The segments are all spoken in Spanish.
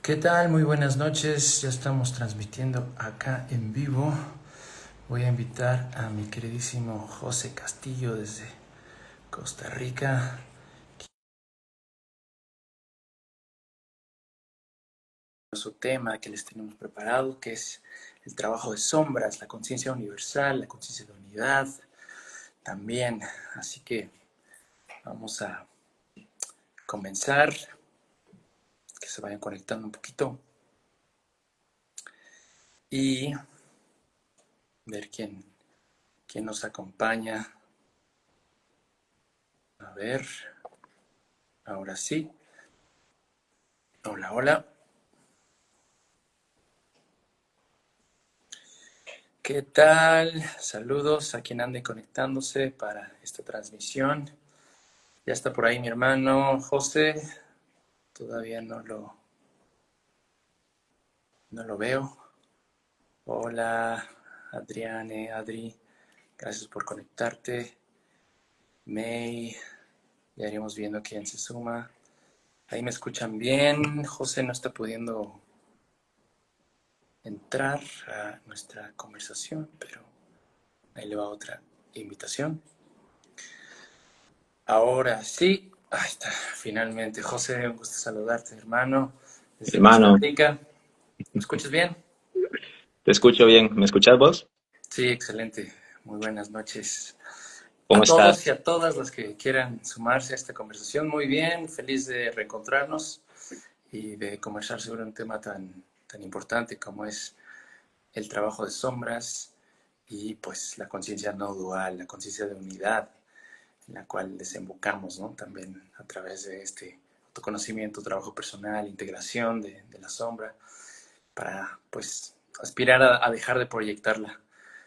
¿Qué tal? Muy buenas noches. Ya estamos transmitiendo acá en vivo. Voy a invitar a mi queridísimo José Castillo desde Costa Rica. Su tema que les tenemos preparado, que es el trabajo de sombras, la conciencia universal, la conciencia de unidad también. Así que vamos a comenzar, que se vayan conectando un poquito y ver quién nos acompaña. A ver, ahora sí. Hola, hola. ¿Qué tal? Saludos a quien ande conectándose para esta transmisión. Ya está por ahí mi hermano José. Todavía no lo veo. Hola, Adriane, Adri. Gracias por conectarte. May. Ya iremos viendo quién se suma. Ahí me escuchan bien. José no está pudiendo entrar a nuestra conversación, pero ahí le va otra invitación. Ahora sí, ahí está, finalmente. José, un gusto saludarte, hermano, desde Costa Hermano, Rica. ¿Me escuchas bien? te escucho bien. ¿Me escuchas vos? Sí, excelente. Muy buenas noches ¿Cómo a todos y estás? a todas los que quieran sumarse a esta conversación. Muy bien, feliz de reencontrarnos y de conversar sobre un tema tan importante como es el trabajo de sombras y pues la conciencia no dual, la conciencia de unidad, en la cual desembocamos, ¿no? También a través de este autoconocimiento, trabajo personal, integración de la sombra, para pues aspirar a dejar de proyectarla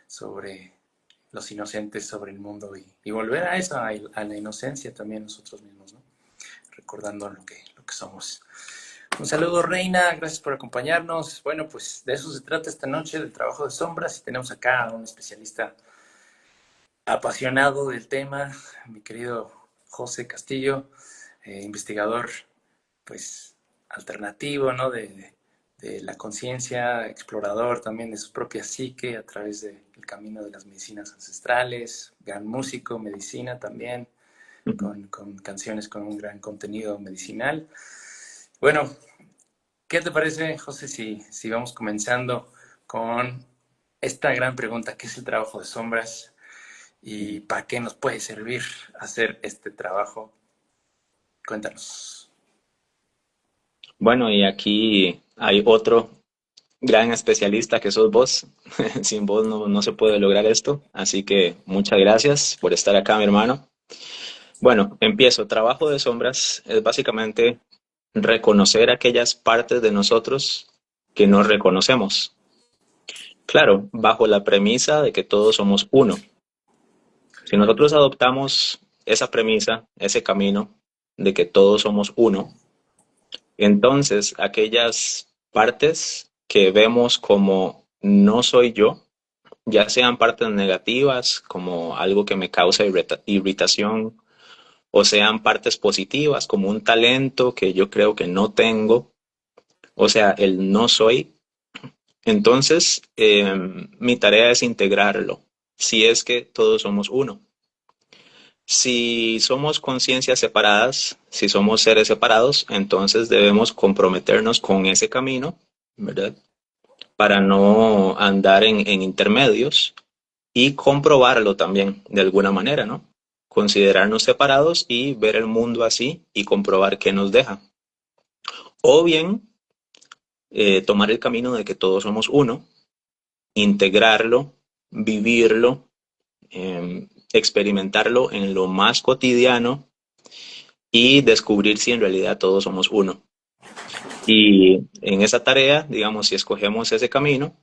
sobre los inocentes, sobre el mundo y volver a eso, a la inocencia también nosotros mismos, ¿no? Recordando lo que somos. Un saludo, Reina, gracias por acompañarnos. Bueno, pues de eso se trata esta noche, del trabajo de sombras, y tenemos acá a un especialista apasionado del tema, mi querido José Castillo, investigador pues alternativo, ¿no? De la conciencia, explorador también de su propia psique a través del camino de las medicinas ancestrales, gran músico, medicina también, Ujú. con canciones con un gran contenido medicinal. Bueno, ¿qué te parece, José, si vamos comenzando con esta gran pregunta, ¿qué es el trabajo de sombras? ¿Y para qué nos puede servir hacer este trabajo? Cuéntanos. Bueno, y aquí hay otro gran especialista que sos vos. Sin vos no se puede lograr esto. Así que muchas gracias por estar acá, mi hermano. Bueno, empiezo. Trabajo de sombras es básicamente reconocer aquellas partes de nosotros que no reconocemos. Claro, bajo la premisa de que todos somos uno. Si nosotros adoptamos esa premisa, ese camino de que todos somos uno, entonces aquellas partes que vemos como no soy yo, ya sean partes negativas, como algo que me causa irritación, o sean partes positivas, como un talento que yo creo que no tengo, o sea, el no soy, entonces mi tarea es integrarlo, si es que todos somos uno. Si somos conciencias separadas, si somos seres separados, entonces debemos comprometernos con ese camino, ¿verdad? Para no andar en intermedios y comprobarlo también de alguna manera, ¿no? Considerarnos separados y ver el mundo así y comprobar qué nos deja. O bien tomar el camino de que todos somos uno, integrarlo, vivirlo, experimentarlo en lo más cotidiano y descubrir si en realidad todos somos uno. Y en esa tarea, digamos, si escogemos ese camino,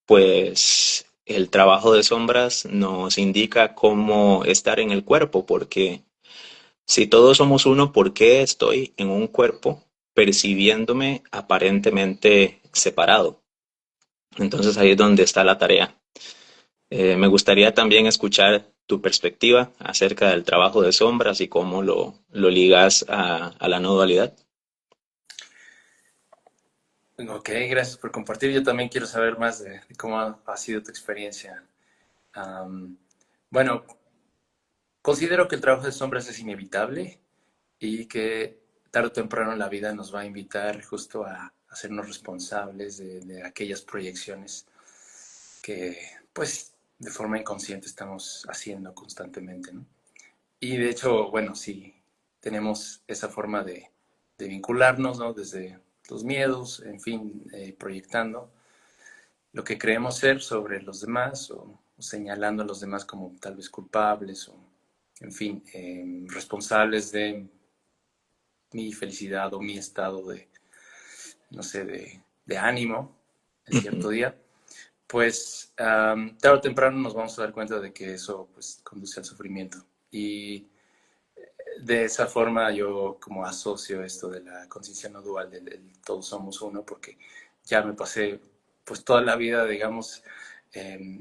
pues el trabajo de sombras nos indica cómo estar en el cuerpo, porque si todos somos uno, ¿por qué estoy en un cuerpo percibiéndome aparentemente separado? Entonces ahí es donde está la tarea. Me gustaría también escuchar tu perspectiva acerca del trabajo de sombras y cómo lo ligas a la no dualidad. Ok, gracias por compartir. Yo también quiero saber más de cómo ha sido tu experiencia. Am, bueno, considero que el trabajo de sombras es inevitable y que tarde o temprano la vida nos va a invitar justo a hacernos responsables de aquellas proyecciones que, pues, de forma inconsciente estamos haciendo constantemente, ¿no? Y de hecho, bueno, sí, tenemos esa forma de vincularnos, ¿no? Desde los miedos, en fin, proyectando lo que creemos ser sobre los demás o señalando a los demás como tal vez culpables o, en fin, responsables de mi felicidad o mi estado de, no sé, de ánimo en Ujú, cierto día, pues tarde o temprano nos vamos a dar cuenta de que eso pues conduce al sufrimiento. Y de esa forma yo como asocio esto de la conciencia no dual, del todos somos uno, porque ya me pasé pues toda la vida, digamos, eh,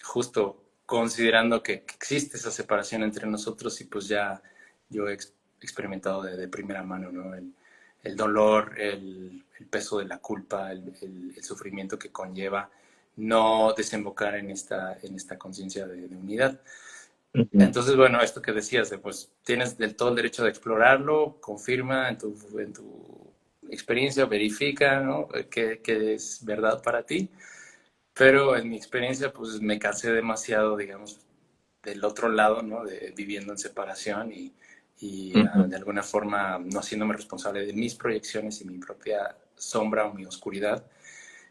justo considerando que existe esa separación entre nosotros y pues ya yo he experimentado de primera mano, ¿no? El dolor, el peso de la culpa, el sufrimiento que conlleva no desembocar en esta conciencia de unidad. ujú, Entonces, bueno, esto que decías, de, pues tienes del todo el derecho de explorarlo, confirma en tu experiencia, verifica, ¿no? Que es verdad para ti, pero en mi experiencia, pues me cansé demasiado, digamos, del otro lado, ¿no? De viviendo en separación y ujú, de alguna forma no haciéndome responsable de mis proyecciones y mi propia sombra o mi oscuridad,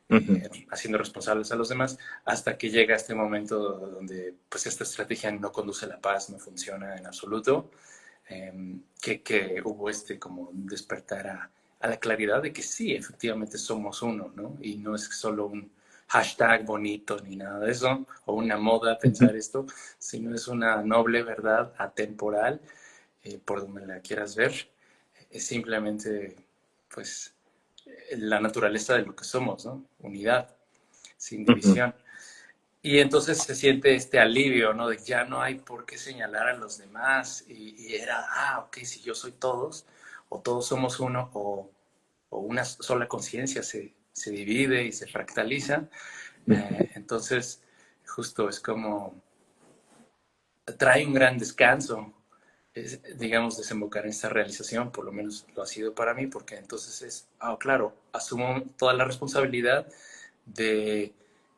ujú, haciendo responsables a los demás, hasta que llega este momento donde pues esta estrategia no conduce a la paz, no funciona en absoluto, que hubo este como despertar a la claridad de que sí, efectivamente somos uno, ¿no? Y no es solo un hashtag bonito ni nada de eso, o una moda ujú, pensar esto, sino es una noble verdad atemporal, por donde la quieras ver, es simplemente, pues, la naturaleza de lo que somos, ¿no? Unidad, sin ujú, división. Y entonces se siente este alivio, ¿no? De que ya no hay por qué señalar a los demás. Y era, ok, si yo soy todos, o todos somos uno, o una sola conciencia se divide y se fractaliza. ujú, Entonces, justo es como trae un gran descanso, digamos, desembocar en esta realización, por lo menos lo ha sido para mí, porque entonces es, claro, asumo toda la responsabilidad de,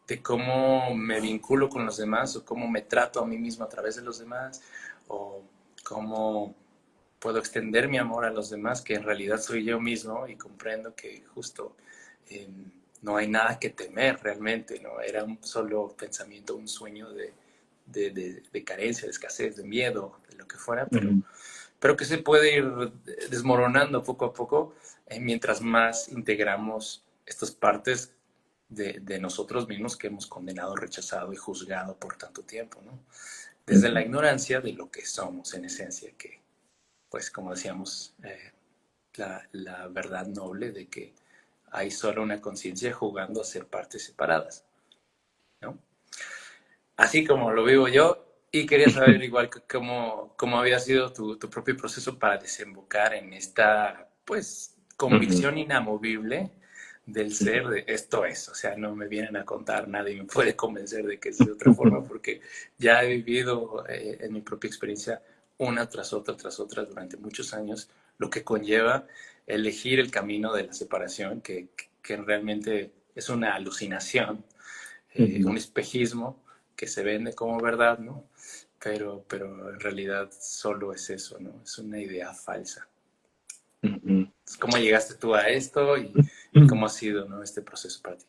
de cómo me vinculo con los demás o cómo me trato a mí mismo a través de los demás o cómo puedo extender mi amor a los demás, que en realidad soy yo mismo y comprendo que justo eh, no hay nada que temer realmente, ¿no? Era un solo pensamiento, un sueño de carencia, de escasez, de miedo, de lo que fuera, ujú, pero que se puede ir desmoronando poco a poco mientras más integramos estas partes de nosotros mismos que hemos condenado, rechazado y juzgado por tanto tiempo, ¿no? Desde la ujú. ignorancia de lo que somos en esencia, que pues como decíamos, la verdad noble de que hay solo una conciencia jugando a ser partes separadas, ¿no? Así como lo vivo yo, y quería saber igual cómo había sido tu propio proceso para desembocar en esta, pues, Ujú, convicción inamovible del ser de esto es, o sea, no me vienen a contar, nadie me puede convencer de que es de otra ujú, forma, porque ya he vivido en mi propia experiencia una tras otra durante muchos años, lo que conlleva elegir el camino de la separación, que realmente es una alucinación, ujú, un espejismo que se vende como verdad, ¿no? Pero en realidad solo es eso, ¿no? Es una idea falsa. ujú. ¿Cómo llegaste tú a esto y cómo ha sido, ¿no? Este proceso para ti?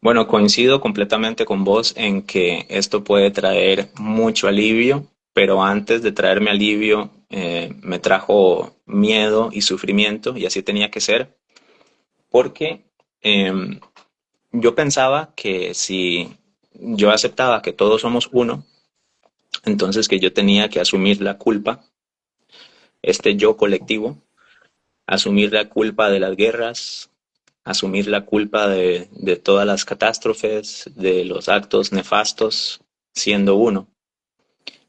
Bueno, coincido completamente con vos en que esto puede traer mucho alivio, pero antes de traerme alivio, me trajo miedo y sufrimiento, y así tenía que ser, porque em, yo pensaba que si yo aceptaba que todos somos uno, entonces que yo tenía que asumir la culpa, este yo colectivo, asumir la culpa de las guerras, asumir la culpa de todas las catástrofes, de los actos nefastos, siendo uno.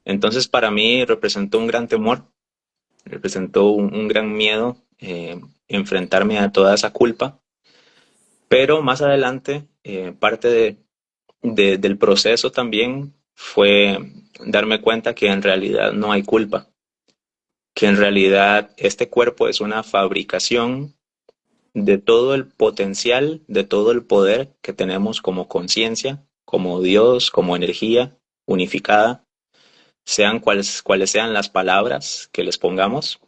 Entonces para mí representó un gran temor, representó un gran miedo, enfrentarme a toda esa culpa, Pero más adelante, parte del proceso también fue darme cuenta que en realidad no hay culpa, que en realidad este cuerpo es una fabricación de todo el potencial, de todo el poder que tenemos como conciencia, como Dios, como energía unificada, sean cuales sean las palabras que les pongamos.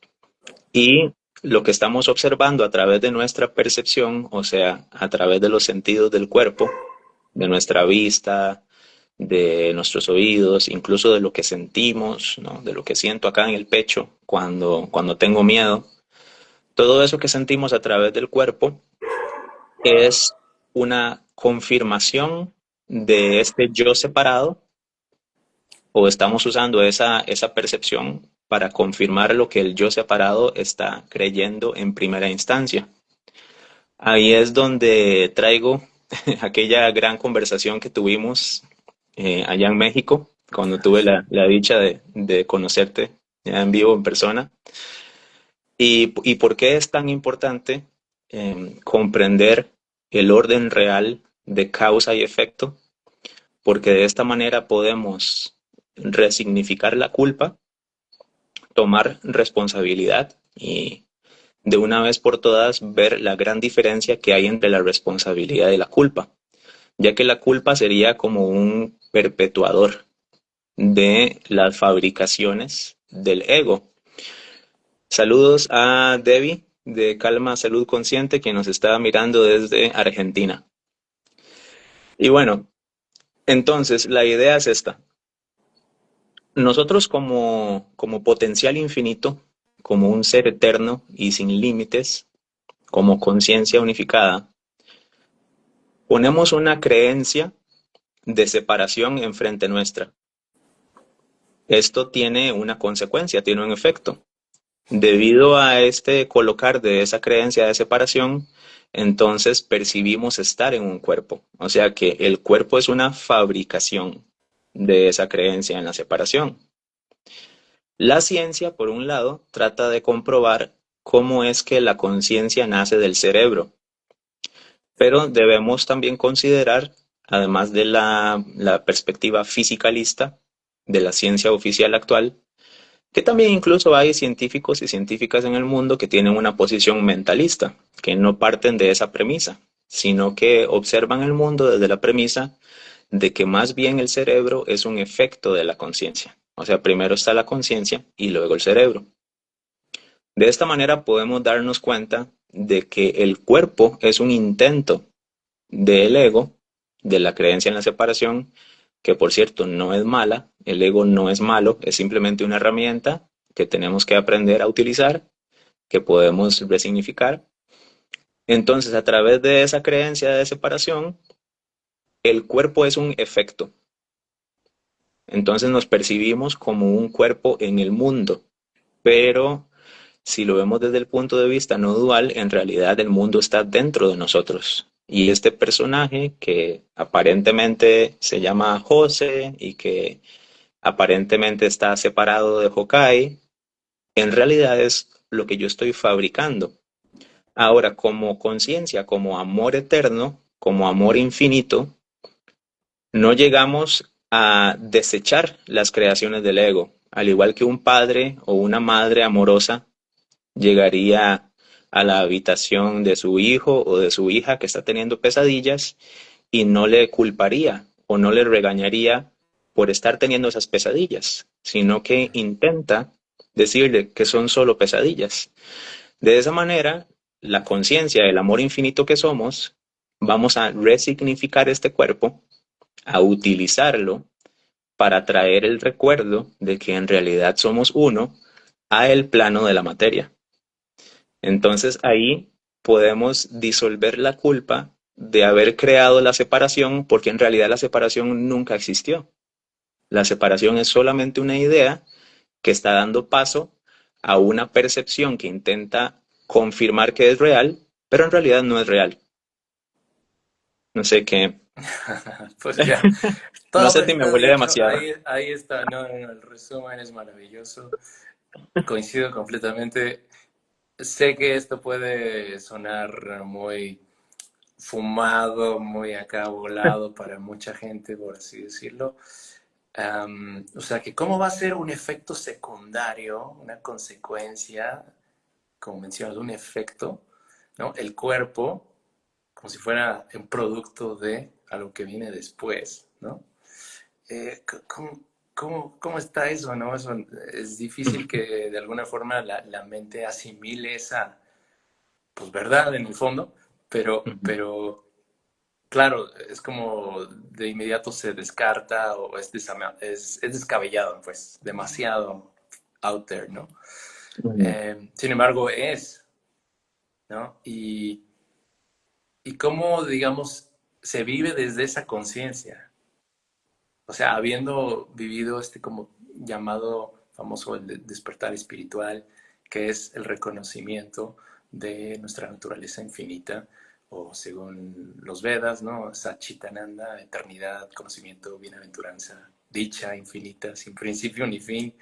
Y lo que estamos observando a través de nuestra percepción, o sea, a través de los sentidos del cuerpo, de nuestra vista, de nuestros oídos, incluso de lo que sentimos, ¿no? De lo que siento acá en el pecho cuando tengo miedo. Todo eso que sentimos a través del cuerpo es una confirmación de este yo separado, o estamos usando esa percepción para confirmar lo que el yo separado está creyendo en primera instancia. Ahí es donde traigo aquella gran conversación que tuvimos allá en México, cuando tuve la dicha de conocerte ya en vivo, en persona. Y por qué es tan importante comprender el orden real de causa y efecto, porque de esta manera podemos resignificar la culpa, tomar responsabilidad y de una vez por todas ver la gran diferencia que hay entre la responsabilidad y la culpa, ya que la culpa sería como un perpetuador de las fabricaciones del ego. Saludos a Debbie de Calma Salud Consciente, que nos está mirando desde Argentina. Y bueno, entonces la idea es esta. Nosotros como potencial infinito, como un ser eterno y sin límites, como conciencia unificada, ponemos una creencia de separación enfrente nuestra. Esto tiene una consecuencia, tiene un efecto. Debido a este colocar de esa creencia de separación, entonces percibimos estar en un cuerpo. O sea que el cuerpo es una fabricación de esa creencia en la separación. La ciencia, por un lado, trata de comprobar cómo es que la conciencia nace del cerebro, pero debemos también considerar, además de la perspectiva fisicalista de la ciencia oficial actual, que también incluso hay científicos y científicas en el mundo que tienen una posición mentalista, que no parten de esa premisa, sino que observan el mundo desde la premisa de que más bien el cerebro es un efecto de la conciencia. O sea, primero está la conciencia y luego el cerebro. De esta manera podemos darnos cuenta de que el cuerpo es un intento del ego, de la creencia en la separación, que por cierto no es mala, el ego no es malo, es simplemente una herramienta que tenemos que aprender a utilizar, que podemos resignificar. Entonces, a través de esa creencia de separación, el cuerpo es un efecto. Entonces nos percibimos como un cuerpo en el mundo, pero si lo vemos desde el punto de vista no dual, en realidad el mundo está dentro de nosotros. Y este personaje que aparentemente se llama José y que aparentemente está separado de Hokkai, en realidad es lo que yo estoy fabricando. Ahora, como conciencia, como amor eterno, como amor infinito, no llegamos a desechar las creaciones del ego, al igual que un padre o una madre amorosa llegaría a la habitación de su hijo o de su hija que está teniendo pesadillas y no le culparía o no le regañaría por estar teniendo esas pesadillas, sino que intenta decirle que son solo pesadillas. De esa manera, la conciencia, el amor infinito que somos, vamos a resignificar este cuerpo, a utilizarlo para traer el recuerdo de que en realidad somos uno a el plano de la materia. Entonces ahí podemos disolver la culpa de haber creado la separación, porque en realidad la separación nunca existió. La separación es solamente una idea que está dando paso a una percepción que intenta confirmar que es real, pero en realidad no es real. No sé qué, Pues ya, no todo sé si me está huele dicho, demasiado. ahí está, no, no, no, el resumen es maravilloso, coincido completamente. Sé que esto puede sonar muy fumado, muy acá volado para mucha gente, por así decirlo. O sea, que cómo va a ser un efecto secundario, una consecuencia, como mencionas, un efecto, ¿no? El cuerpo, como si fuera un producto de algo que viene después, ¿no? ¿Cómo, cómo está eso, no? Eso, es difícil que de alguna forma la mente asimile esa, pues, verdad en el fondo, Ujú, pero claro, es como de inmediato se descarta o es descabellado, pues, demasiado out there, ¿no? ujú. Sin embargo, ¿no? Y cómo, digamos, se vive desde esa conciencia. O sea, habiendo vivido este como llamado famoso el despertar espiritual, que es el reconocimiento de nuestra naturaleza infinita, o según los Vedas, ¿no? Satchitananda, eternidad, conocimiento, bienaventuranza, dicha infinita, sin principio ni fin.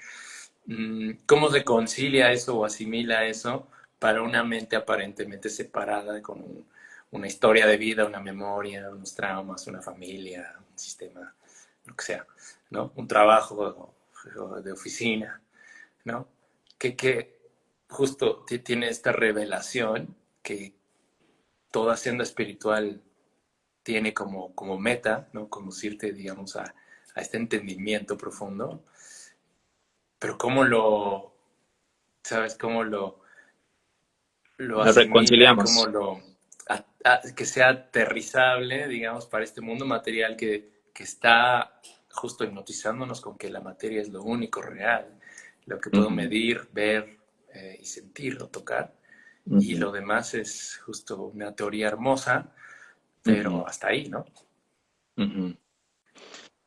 ¿Cómo se concilia eso o asimila eso para una mente aparentemente separada con una historia de vida, una memoria, unos traumas, una familia, un sistema, lo que sea, ¿no? Un trabajo de oficina, ¿no? Que justo tiene esta revelación que toda senda espiritual tiene como meta, ¿no? Conducirte, digamos, a este entendimiento profundo, pero cómo ¿sabes? Cómo lo Nos asimila, cómo reconciliamos. que sea aterrizable, digamos, para este mundo material que está justo hipnotizándonos con que la materia es lo único real, lo que puedo Ujú, medir, ver y sentir o tocar. Y ujú, lo demás es justo una teoría hermosa, ujú, pero hasta ahí, ¿no? ujú.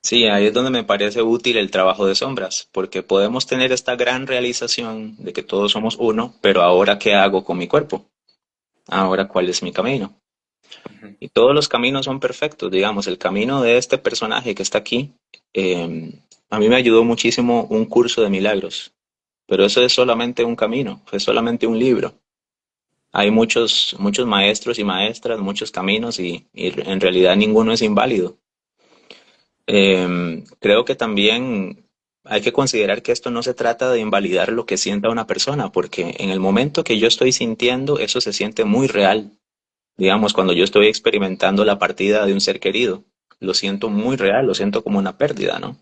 Sí, ahí es donde me parece útil el trabajo de sombras, porque podemos tener esta gran realización de que todos somos uno, pero ahora ¿qué hago con mi cuerpo? Ahora ¿cuál es mi camino? Ujú. Y todos los caminos son perfectos, digamos, el camino de este personaje que está aquí, eh, a mí me ayudó muchísimo un curso de milagros, pero eso es solamente un camino, es solamente un libro. Hay muchos maestros y maestras, muchos caminos y en realidad ninguno es inválido. Creo que también hay que considerar que esto no se trata de invalidar lo que sienta una persona, porque en el momento que yo estoy sintiendo, eso se siente muy real. Digamos, cuando yo estoy experimentando la partida de un ser querido, lo siento muy real, lo siento como una pérdida, ¿no?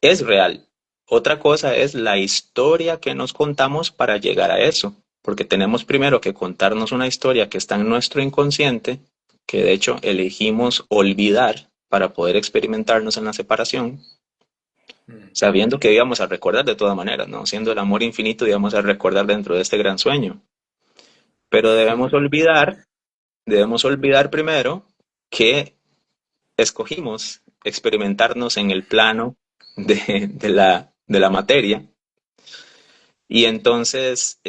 Es real. Otra cosa es la historia que nos contamos para llegar a eso, porque tenemos primero que contarnos una historia que está en nuestro inconsciente, que de hecho elegimos olvidar para poder experimentarnos en la separación, Mm. sabiendo que íbamos a recordar de todas maneras, ¿no? Siendo el amor infinito, íbamos a recordar dentro de este gran sueño. Pero debemos olvidar primero que escogimos experimentarnos en el plano de la materia. Y entonces,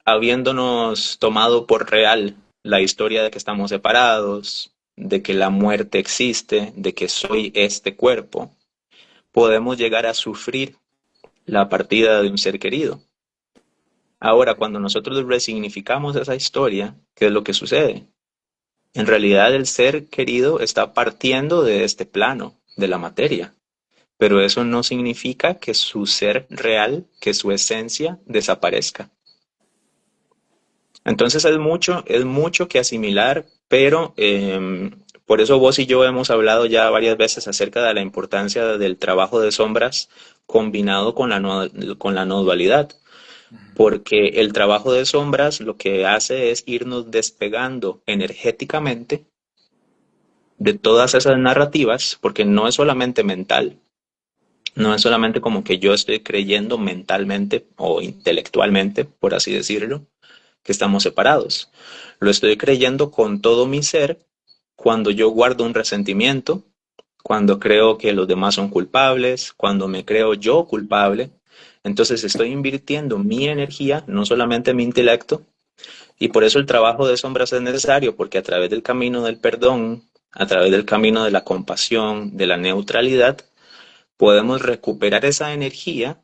habiéndonos tomado por real la historia de que estamos separados, de que la muerte existe, de que soy este cuerpo, podemos llegar a sufrir la partida de un ser querido. Ahora, cuando nosotros resignificamos esa historia, ¿qué es lo que sucede? En realidad el ser querido está partiendo de este plano, de la materia, pero eso no significa que su ser real, que su esencia desaparezca. Entonces es mucho que asimilar, pero por eso vos y yo hemos hablado ya varias veces acerca de la importancia del trabajo de sombras combinado con con la no dualidad, porque el trabajo de sombras lo que hace es irnos despegando energéticamente de todas esas narrativas, porque no es solamente mental, no es solamente como que yo estoy creyendo mentalmente o intelectualmente, por así decirlo, que estamos separados. Lo estoy creyendo con todo mi ser cuando yo guardo un resentimiento, cuando creo que los demás son culpables, cuando me creo yo culpable. Entonces estoy invirtiendo mi energía, no solamente mi intelecto, y por eso el trabajo de sombras es necesario, porque a través del camino del perdón, a través del camino de la compasión, de la neutralidad, podemos recuperar esa energía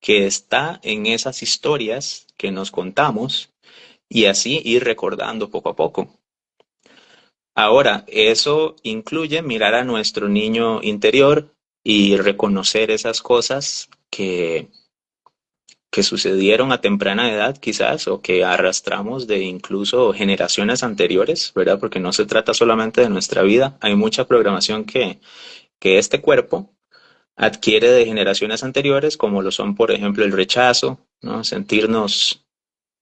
que está en esas historias que nos contamos y así ir recordando poco a poco. Ahora, eso incluye mirar a nuestro niño interior y reconocer esas cosas que sucedieron a temprana edad quizás o que arrastramos de incluso generaciones anteriores, ¿verdad? Porque no se trata solamente de nuestra vida, hay mucha programación que este cuerpo adquiere de generaciones anteriores, como lo son, por ejemplo, el rechazo, ¿no? Sentirnos,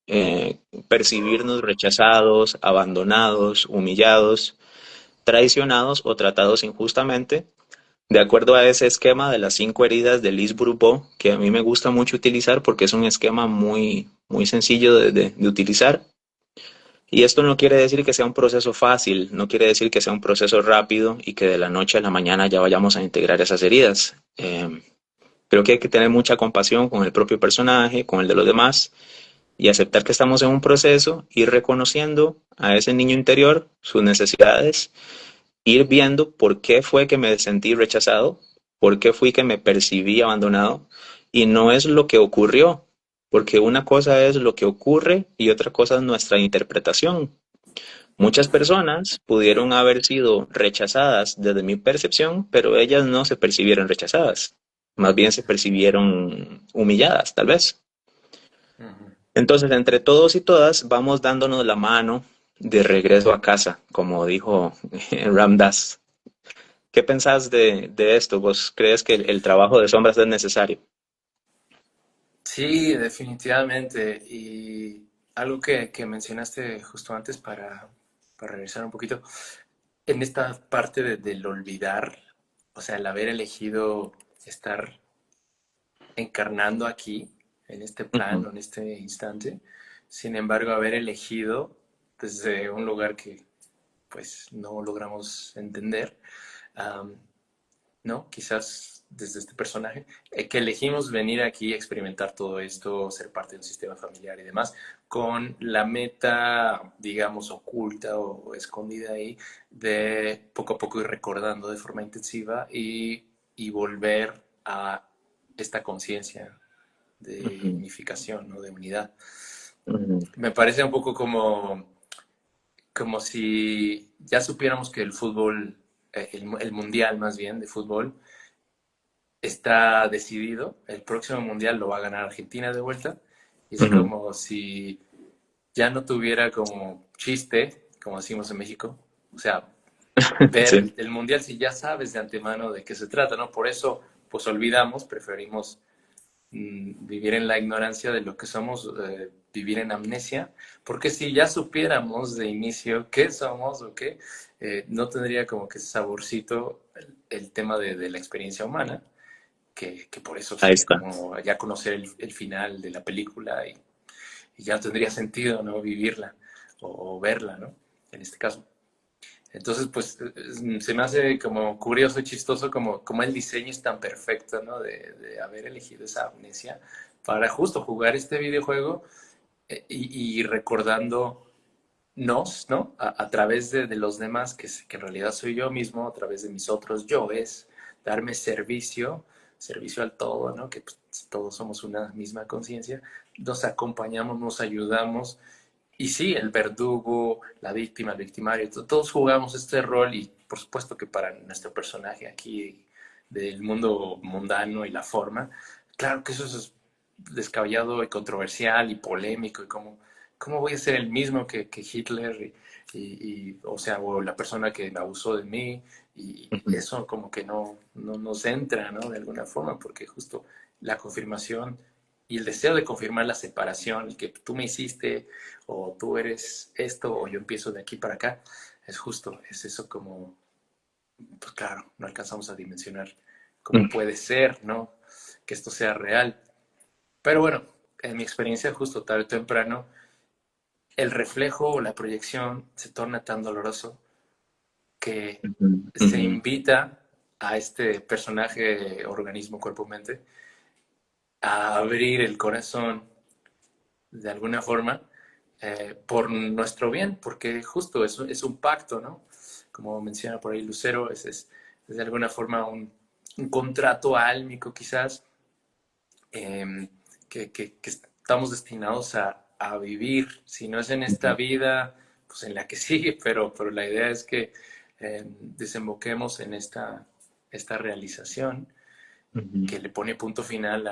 eh, percibirnos rechazados, abandonados, humillados, traicionados o tratados injustamente, de acuerdo a ese esquema de las 5 heridas de Lise Bourbeau, que a mí me gusta mucho utilizar porque es un esquema muy sencillo de utilizar. Y esto no quiere decir que sea un proceso fácil, no quiere decir que sea un proceso rápido y que de la noche a la mañana ya vayamos a integrar esas heridas. Creo que hay que tener mucha compasión con el propio personaje, con el de los demás, y aceptar que estamos en un proceso, ir reconociendo a ese niño interior, sus necesidades, ir viendo por qué fue que me sentí rechazado, por qué fui que me percibí abandonado, y no es lo que ocurrió, porque una cosa es lo que ocurre y otra cosa es nuestra interpretación. Muchas personas pudieron haber sido rechazadas desde mi percepción, pero ellas no se percibieron rechazadas, más bien se percibieron humilladas, tal vez. Ujú. Entonces, entre todos y todas, vamos dándonos la mano de regreso a casa, como dijo Ram Dass. ¿Qué pensás de esto? ¿Vos crees que el trabajo de sombras es necesario? Sí, definitivamente. Y algo que mencionaste justo antes para regresar un poquito, en esta parte del olvidar, o sea, el haber elegido estar encarnando aquí, en este Ujú, plano, en este instante, sin embargo, haber elegido desde un lugar que pues no logramos entender, um, ¿no? Quizás desde este personaje, que elegimos venir aquí a experimentar todo esto, ser parte de un sistema familiar y demás, con la meta, digamos, oculta o escondida ahí, de poco a poco ir recordando de forma intensiva y volver a esta conciencia de ujú, unificación, ¿no? De unidad. ujú, Me parece un poco como si ya supiéramos que el fútbol, el mundial más bien de fútbol, está decidido. El próximo mundial lo va a ganar Argentina de vuelta. Y es ujú. como si ya no tuviera como chiste, como decimos en México. O sea, ver Sí, el mundial si ya sabes de antemano de qué se trata, ¿no? Por eso, pues olvidamos, preferimos vivir en la ignorancia de lo que somos, vivir en amnesia, porque si ya supiéramos de inicio qué somos o qué, no tendría como que ese saborcito el tema de la experiencia humana, que por eso ahí sería está. como ya conocer el final de la película y ya no tendría sentido, ¿no? Vivirla o verla, ¿no? En este caso. Entonces, pues se me hace como curioso y chistoso como el diseño es tan perfecto, ¿no? De haber elegido esa amnesia para justo jugar este videojuego y recordando nos, ¿no? A través de los demás, que en realidad soy yo mismo, a través de mis otros yoes, darme servicio, servicio al todo, ¿no? Que pues, todos somos una misma conciencia, nos acompañamos, nos ayudamos, y sí, el verdugo, la víctima, el victimario, todos jugamos este rol y por supuesto que para nuestro personaje aquí del mundo mundano y la forma, claro que eso es descabellado y controversial y polémico y cómo voy a ser el mismo que Hitler o sea, o la persona que me abusó de mí y Ujú, eso como que no nos entra, ¿no? De alguna forma, porque justo la confirmación y el deseo de confirmar la separación, el que tú me hiciste o tú eres esto o yo empiezo de aquí para acá, es justo, es eso como, pues claro, no alcanzamos a dimensionar cómo ujú, puede ser, ¿no? Que esto sea real. Pero bueno, en mi experiencia justo tarde o temprano, el reflejo o la proyección se torna tan doloroso que ujú, se ujú, invita a este personaje, organismo, cuerpo, mente, a abrir el corazón de alguna forma por nuestro bien, porque justo es un pacto, ¿no? Como menciona por ahí Lucero, es de alguna forma un contrato álmico quizás eh, que estamos destinados a vivir. Si no es en esta ujú, vida, pues en la que sigue, pero la idea es que desemboquemos en esta realización Ujú, que le pone punto final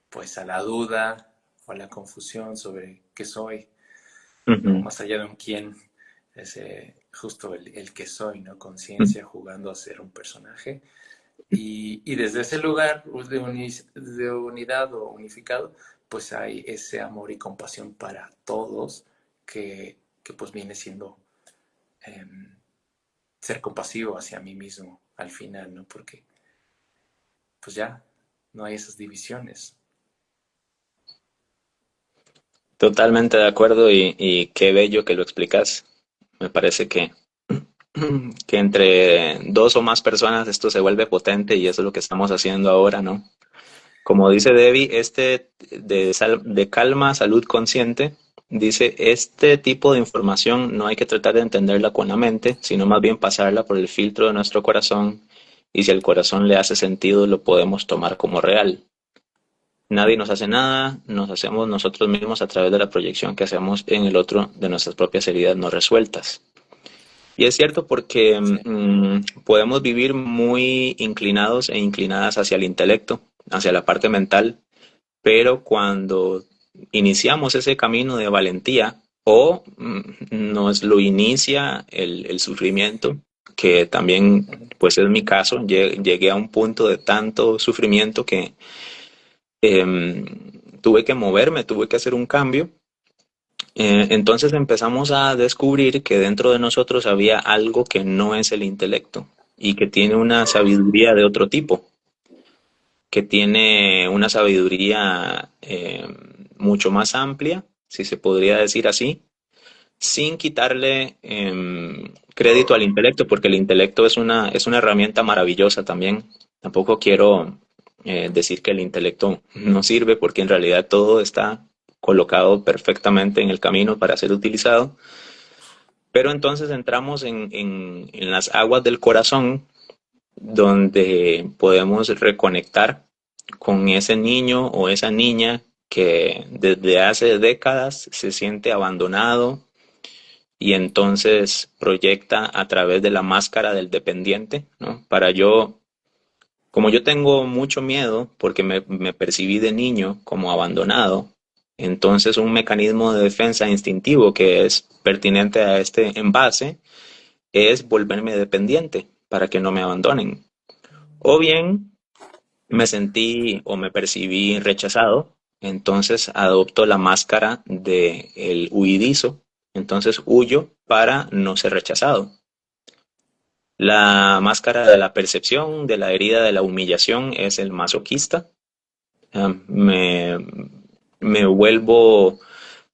pues a la duda o a la confusión sobre qué soy, ¿no? ujú, Más allá de un quién, es justo el que soy, ¿no? Conciencia jugando a ser un personaje. Y desde ese lugar de unidad o unificado, pues hay ese amor y compasión para todos que pues viene siendo eh, ser compasivo hacia mí mismo al final, ¿no? Porque pues ya no hay esas divisiones. totalmente de acuerdo y qué bello que lo explicas. Me parece que entre dos o más personas esto se vuelve potente y eso es lo que estamos haciendo ahora, ¿no? Como dice Debbie, de calma, salud consciente, dice, este tipo de información no hay que tratar de entenderla con la mente, sino más bien pasarla por el filtro de nuestro corazón y si el corazón le hace sentido, lo podemos tomar como real. Nadie nos hace nada, nos hacemos nosotros mismos a través de la proyección que hacemos en el otro de nuestras propias heridas no resueltas. Y es cierto porque Sí. podemos vivir muy inclinados e inclinadas hacia el intelecto, hacia la parte mental, pero cuando iniciamos ese camino de valentía o nos lo inicia el sufrimiento, que también pues es mi caso, llegué a un punto de tanto sufrimiento que tuve que moverme, tuve que hacer un cambio. Entonces empezamos a descubrir que dentro de nosotros había algo que no es el intelecto y que tiene una sabiduría de otro tipo, que tiene una sabiduría mucho más amplia, si se podría decir así, sin quitarle crédito al intelecto, porque el intelecto es una herramienta maravillosa también. Tampoco quiero decir que el intelecto no sirve, porque en realidad todo está colocado perfectamente en el camino para ser utilizado. Pero entonces entramos en las aguas del corazón, donde podemos reconectar con ese niño o esa niña que desde hace décadas se siente abandonado y entonces proyecta a través de la máscara del dependiente, ¿no? Como yo tengo mucho miedo porque me percibí de niño como abandonado, entonces un mecanismo de defensa instintivo que es pertinente a este envase es volverme dependiente para que no me abandonen. O bien me sentí o me percibí rechazado, entonces adopto la máscara del huidizo, entonces huyo para no ser rechazado. La máscara de la percepción, de la herida de la humillación es el masoquista. Ah, me vuelvo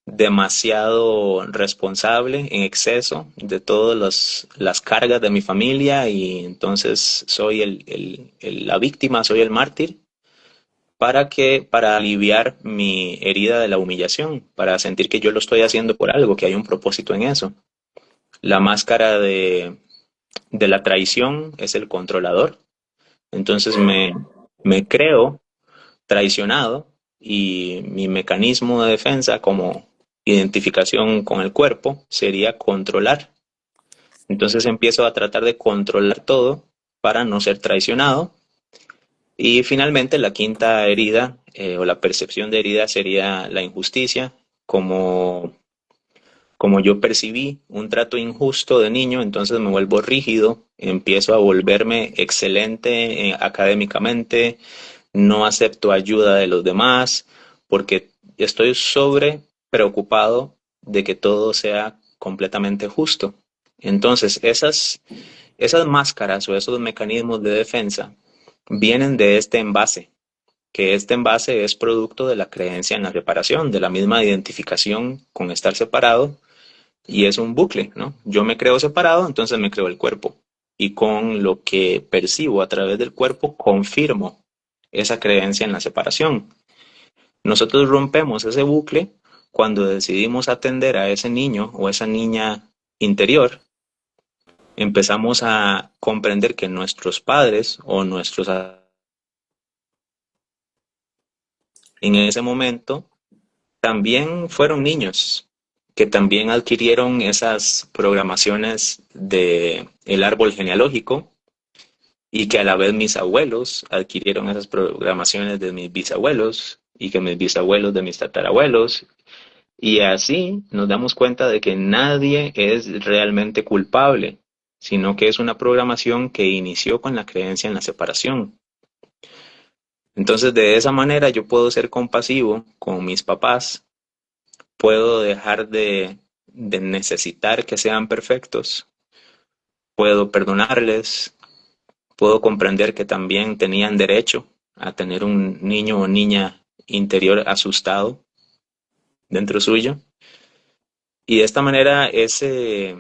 demasiado responsable en exceso de todas las cargas de mi familia y entonces soy la víctima, soy el mártir para aliviar mi herida de la humillación, para sentir que yo lo estoy haciendo por algo, que hay un propósito en eso. La máscara de la traición es el controlador. Entonces me creo traicionado y mi mecanismo de defensa como identificación con el cuerpo sería controlar. Entonces empiezo a tratar de controlar todo para no ser traicionado. Y finalmente la quinta herida o la percepción de herida sería la injusticia, como como yo percibí un trato injusto de niño, entonces me vuelvo rígido, empiezo a volverme excelente académicamente, no acepto ayuda de los demás, porque estoy sobre preocupado de que todo sea completamente justo. Entonces, esas máscaras o esos mecanismos de defensa vienen de este envase, que este envase es producto de la creencia en la separación, de la misma identificación con estar separado y es un bucle, ¿no? Yo me creo separado, entonces me creo el cuerpo. Y con lo que percibo a través del cuerpo, confirmo esa creencia en la separación. Nosotros rompemos ese bucle cuando decidimos atender a ese niño o esa niña interior. Empezamos a comprender que nuestros padres o nuestros en ese momento también fueron niños que también adquirieron esas programaciones de el árbol genealógico y que a la vez mis abuelos adquirieron esas programaciones de mis bisabuelos y que mis bisabuelos de mis tatarabuelos. Y así nos damos cuenta de que nadie es realmente culpable, sino que es una programación que inició con la creencia en la separación. Entonces, de esa manera yo puedo ser compasivo con mis papás, puedo dejar de necesitar que sean perfectos, puedo perdonarles, puedo comprender que también tenían derecho a tener un niño o niña interior asustado dentro suyo. Y de esta manera ese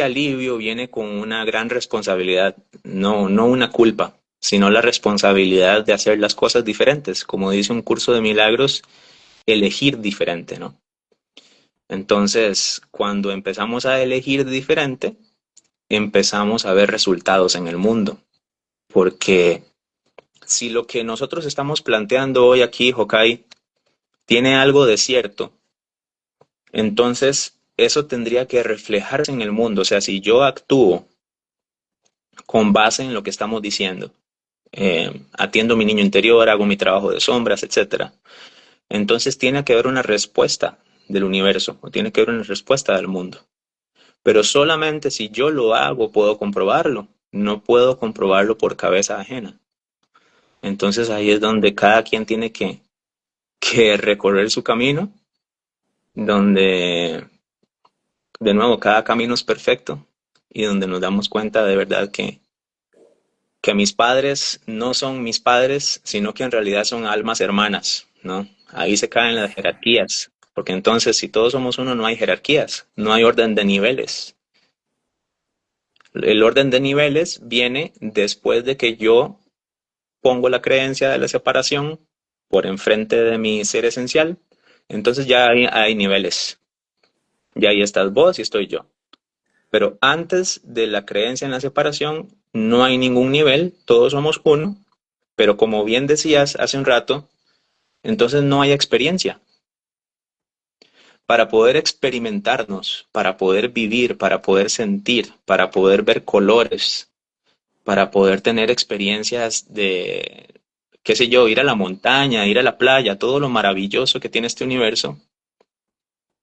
alivio viene con una gran responsabilidad, no una culpa, sino la responsabilidad de hacer las cosas diferentes. Como dice un curso de milagros, elegir diferente, ¿no? Entonces, cuando empezamos a elegir diferente, empezamos a ver resultados en el mundo. Porque si lo que nosotros estamos planteando hoy aquí, Hokai, tiene algo de cierto, entonces eso tendría que reflejarse en el mundo. O sea, si yo actúo con base en lo que estamos diciendo, atiendo mi niño interior, hago mi trabajo de sombras, etcétera, entonces tiene que haber una respuesta del universo, o tiene que haber una respuesta del mundo. Pero solamente si yo lo hago puedo comprobarlo. No puedo comprobarlo por cabeza ajena. Entonces ahí es donde cada quien tiene que recorrer su camino, donde de nuevo cada camino es perfecto y donde nos damos cuenta de verdad que mis padres no son mis padres, sino que en realidad son almas hermanas, ¿no? Ahí se caen las jerarquías, porque entonces si todos somos uno no hay jerarquías, no hay orden de niveles. El orden de niveles viene después de que yo pongo la creencia de la separación por enfrente de mi ser esencial, entonces ya hay niveles. Ya ahí estás vos y estoy yo. Pero antes de la creencia en la separación, no hay ningún nivel, todos somos uno, pero como bien decías hace un rato, entonces no hay experiencia. Para poder experimentarnos, para poder vivir, para poder sentir, para poder ver colores, para poder tener experiencias de, qué sé yo, ir a la montaña, ir a la playa, todo lo maravilloso que tiene este universo,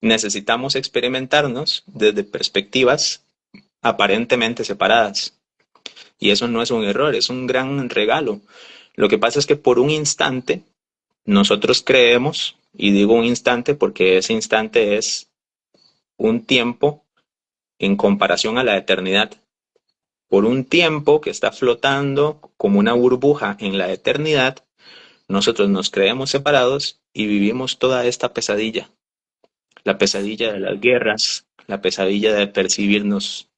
necesitamos experimentarnos desde perspectivas aparentemente separadas. Y eso no es un error, es un gran regalo. Lo que pasa es que por un instante nosotros creemos, y digo un instante porque ese instante es un tiempo en comparación a la eternidad. Por un tiempo que está flotando como una burbuja en la eternidad, nosotros nos creemos separados y vivimos toda esta pesadilla. La pesadilla de las guerras, la pesadilla de percibirnos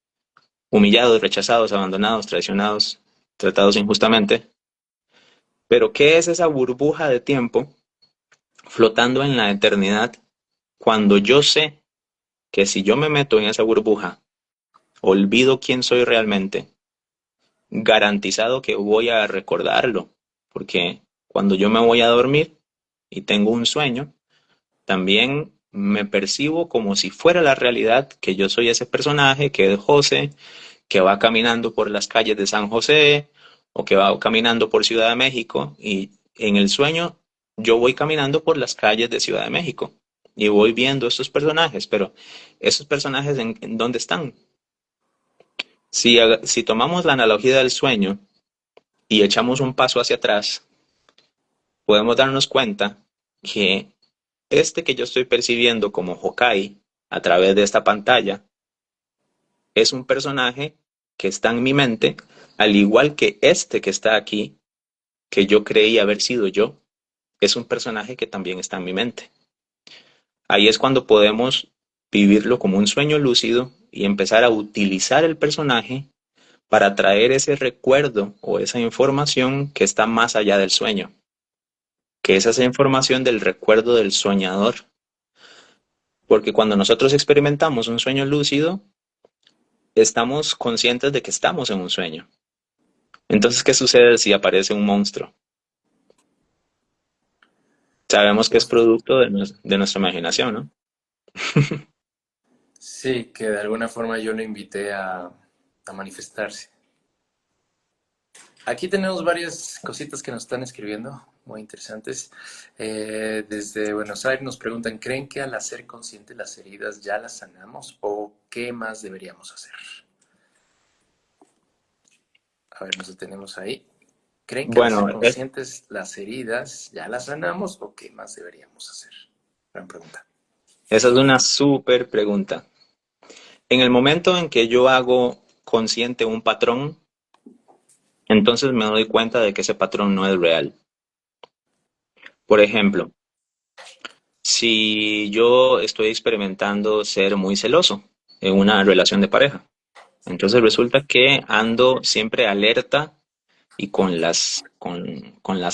humillados, rechazados, abandonados, traicionados, tratados injustamente. Pero ¿qué es esa burbuja de tiempo flotando en la eternidad cuando yo sé que si yo me meto en esa burbuja, olvido quién soy realmente, garantizado que voy a recordarlo? Porque cuando yo me voy a dormir y tengo un sueño, también me percibo como si fuera la realidad, que yo soy ese personaje que es José, que va caminando por las calles de San José o que va caminando por Ciudad de México, y en el sueño yo voy caminando por las calles de Ciudad de México y voy viendo estos personajes, pero esos personajes en dónde están. Si tomamos la analogía del sueño y echamos un paso hacia atrás, podemos darnos cuenta que este que yo estoy percibiendo como Hokai a través de esta pantalla es un personaje que está en mi mente, al igual que este que está aquí, que yo creí haber sido yo, es un personaje que también está en mi mente. Ahí es cuando podemos vivirlo como un sueño lúcido y empezar a utilizar el personaje para traer ese recuerdo o esa información que está más allá del sueño, que es esa información del recuerdo del soñador. Porque cuando nosotros experimentamos un sueño lúcido, estamos conscientes de que estamos en un sueño. Entonces, ¿qué sucede si aparece un monstruo? Sabemos que es Uf, producto de nuestra imaginación, ¿no? Sí, que de alguna forma yo lo invité a manifestarse. Aquí tenemos varias cositas que nos están escribiendo, muy interesantes. Desde Buenos Aires nos preguntan, ¿creen que al hacer consciente las heridas ya las sanamos o qué más deberíamos hacer? A ver, nos detenemos ahí. ¿Creen que al Bueno, hacer conscientes las heridas ya las sanamos o qué más deberíamos hacer? Gran pregunta. esa es una súper pregunta. En el momento en que yo hago consciente un patrón, entonces me doy cuenta de que ese patrón no es real. Por ejemplo, si yo estoy experimentando ser muy celoso en una relación de pareja, entonces resulta que ando siempre alerta y con las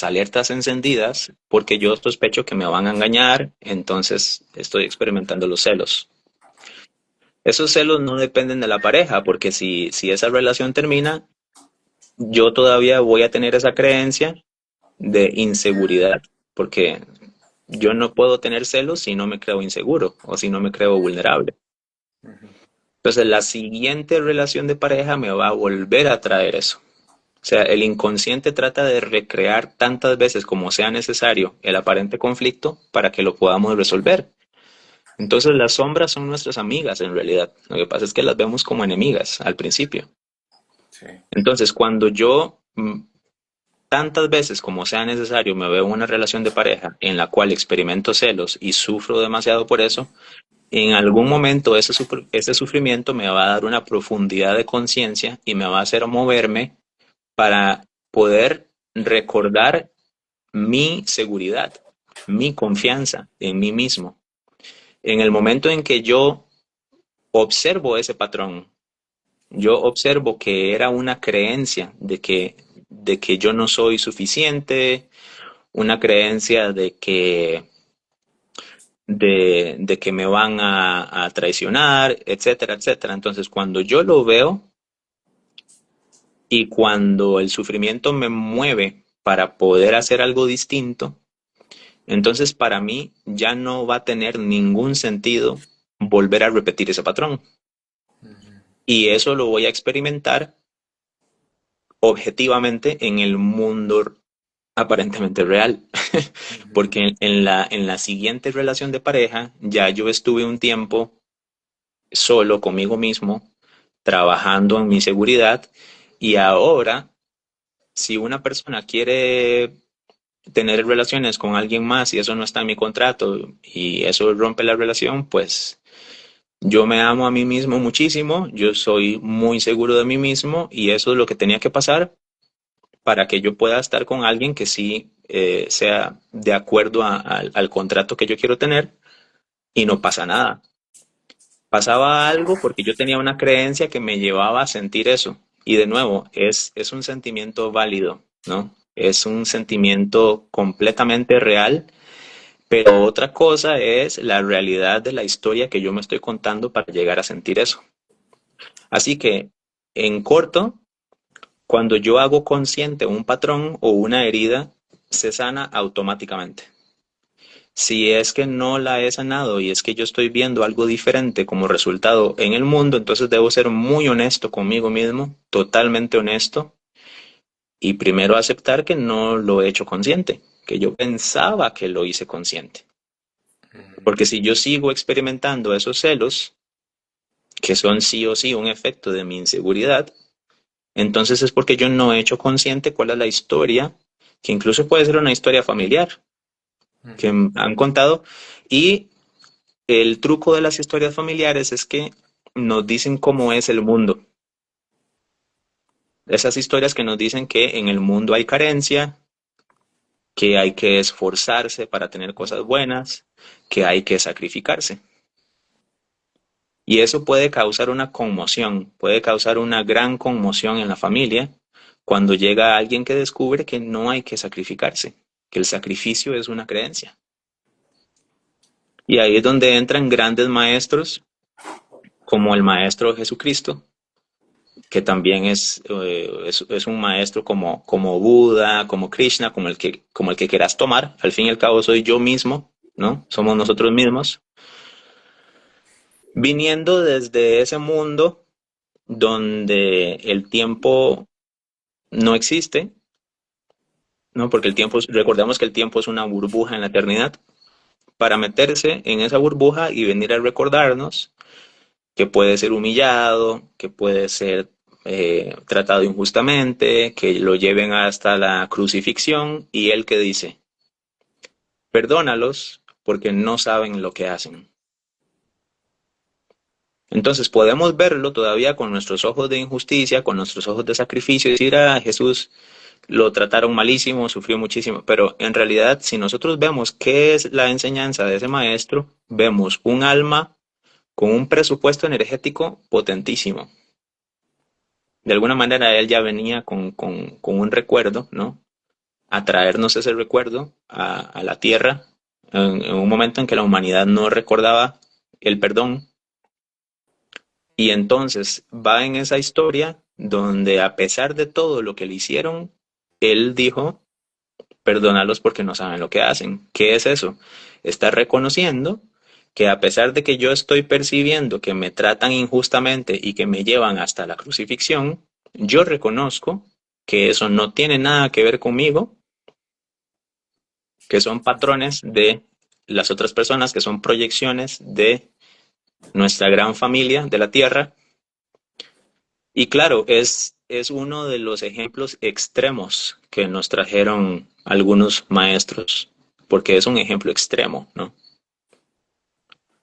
alertas encendidas porque yo sospecho que me van a engañar, entonces estoy experimentando los celos. Esos celos no dependen de la pareja, porque si esa relación termina, yo todavía voy a tener esa creencia de inseguridad, porque yo no puedo tener celos si no me creo inseguro o si no me creo vulnerable. Ujú. Entonces, la siguiente relación de pareja me va a volver a traer eso. O sea, el inconsciente trata de recrear tantas veces como sea necesario el aparente conflicto para que lo podamos resolver. Entonces, las sombras son nuestras amigas en realidad. Lo que pasa es que las vemos como enemigas al principio. Sí. Entonces, cuando yo tantas veces como sea necesario me veo en una relación de pareja en la cual experimento celos y sufro demasiado por eso, en algún momento ese sufrimiento me va a dar una profundidad de conciencia y me va a hacer moverme para poder recordar mi seguridad, mi confianza en mí mismo. En el momento en que yo observo ese patrón, yo observo que era una creencia de que yo no soy suficiente, una creencia de que me van a traicionar, etcétera, etcétera. Entonces, cuando yo lo veo y cuando el sufrimiento me mueve para poder hacer algo distinto, entonces para mí ya no va a tener ningún sentido volver a repetir ese patrón. Ujú. Y eso lo voy a experimentar objetivamente en el mundo aparentemente real. Ujú. Porque en la siguiente relación de pareja ya yo estuve un tiempo solo conmigo mismo, trabajando en mi seguridad y ahora si una persona quiere tener relaciones con alguien más y eso no está en mi contrato y eso rompe la relación, pues yo me amo a mí mismo muchísimo, yo soy muy seguro de mí mismo y eso es lo que tenía que pasar para que yo pueda estar con alguien que sí sea de acuerdo al contrato que yo quiero tener y no pasa nada. Pasaba algo porque yo tenía una creencia que me llevaba a sentir eso. Y de nuevo, es un sentimiento válido, ¿no? Es un sentimiento completamente real, pero otra cosa es la realidad de la historia que yo me estoy contando para llegar a sentir eso. Así que, en corto, cuando yo hago consciente un patrón o una herida, se sana automáticamente. Si es que no la he sanado y es que yo estoy viendo algo diferente como resultado en el mundo, entonces debo ser muy honesto conmigo mismo, totalmente honesto, y primero aceptar que no lo he hecho consciente, que yo pensaba que lo hice consciente. Porque si yo sigo experimentando esos celos, que son sí o sí un efecto de mi inseguridad, entonces es porque yo no he hecho consciente cuál es la historia, que incluso puede ser una historia familiar que Ujú. han contado. Y el truco de las historias familiares es que nos dicen cómo es el mundo. Esas historias que nos dicen que en el mundo hay carencia, que hay que esforzarse para tener cosas buenas, que hay que sacrificarse. Y eso puede causar una conmoción, puede causar una gran conmoción en la familia cuando llega alguien que descubre que no hay que sacrificarse, que el sacrificio es una creencia. Y ahí es donde entran grandes maestros como el maestro Jesucristo, que también es un maestro como Buda, como Krishna, como el que quieras tomar. Al fin y al cabo soy yo mismo, ¿no? Somos nosotros mismos. viniendo desde ese mundo donde el tiempo no existe, ¿no? Porque el tiempo, recordemos que el tiempo es una burbuja en la eternidad, para meterse en esa burbuja y venir a recordarnos que puede ser humillado, que puede ser tratado injustamente, que lo lleven hasta la crucifixión, y él que dice, perdónalos porque no saben lo que hacen. Entonces podemos verlo todavía con nuestros ojos de injusticia, con nuestros ojos de sacrificio, y decir, ah, Jesús lo trataron malísimo, sufrió muchísimo, pero en realidad si nosotros vemos qué es la enseñanza de ese maestro, vemos un alma con un presupuesto energético potentísimo. De alguna manera él ya venía con un recuerdo, ¿no? A traernos ese recuerdo a la tierra en un momento en que la humanidad no recordaba el perdón. Y entonces va en esa historia donde a pesar de todo lo que le hicieron, él dijo, perdónalos porque no saben lo que hacen. ¿Qué es eso? Está reconociendo que a pesar de que yo estoy percibiendo que me tratan injustamente y que me llevan hasta la crucifixión, yo reconozco que eso no tiene nada que ver conmigo, que son patrones de las otras personas, que son proyecciones de nuestra gran familia de la Tierra. Y claro, es uno de los ejemplos extremos que nos trajeron algunos maestros, porque es un ejemplo extremo, ¿no?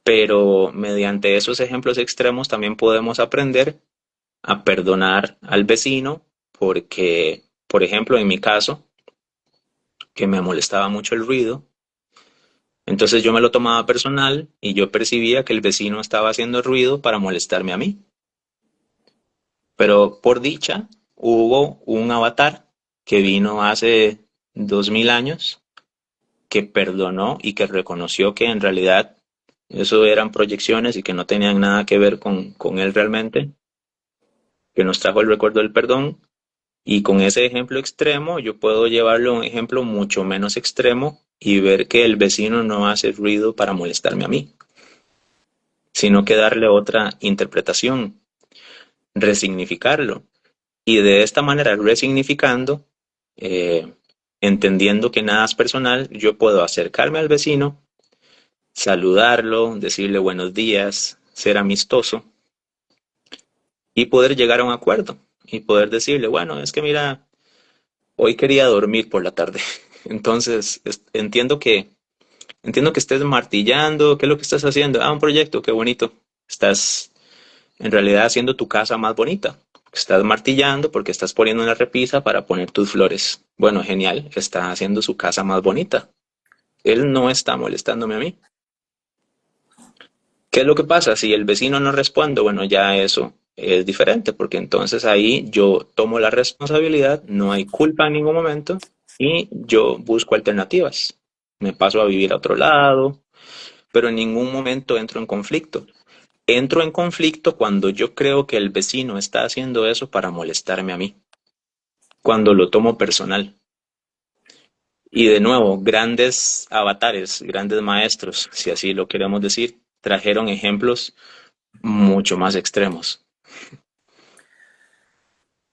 Pero mediante esos ejemplos extremos también podemos aprender a perdonar al vecino, porque, por ejemplo, en mi caso, que me molestaba mucho el ruido, entonces yo me lo tomaba personal y yo percibía que el vecino estaba haciendo ruido para molestarme a mí. Pero por dicha, hubo un avatar que vino hace 2000 años que perdonó y que reconoció que en realidad eso eran proyecciones y que no tenían nada que ver con él realmente, que nos trajo el recuerdo del perdón. Y con ese ejemplo extremo, yo puedo llevarlo a un ejemplo mucho menos extremo y ver que el vecino no hace ruido para molestarme a mí, sino que darle otra interpretación, resignificarlo. Y de esta manera, resignificando, eh, entendiendo que nada es personal, yo puedo acercarme al vecino, saludarlo, decirle buenos días, ser amistoso y poder llegar a un acuerdo y poder decirle, bueno, es que mira, hoy quería dormir por la tarde. Entonces, entiendo que estés martillando, ¿qué es lo que estás haciendo? Ah, un proyecto, qué bonito. Estás en realidad haciendo tu casa más bonita. Estás martillando porque estás poniendo una repisa para poner tus flores. Bueno, genial, está haciendo su casa más bonita. Él no está molestándome a mí. ¿Qué es lo que pasa? Si el vecino no responde, bueno, ya eso es diferente, porque entonces ahí yo tomo la responsabilidad, no hay culpa en ningún momento y yo busco alternativas. Me paso a vivir a otro lado, pero en ningún momento entro en conflicto. Entro en conflicto cuando yo creo que el vecino está haciendo eso para molestarme a mí, cuando lo tomo personal. Y de nuevo, grandes avatares, grandes maestros, si así lo queremos decir, trajeron ejemplos mucho más extremos.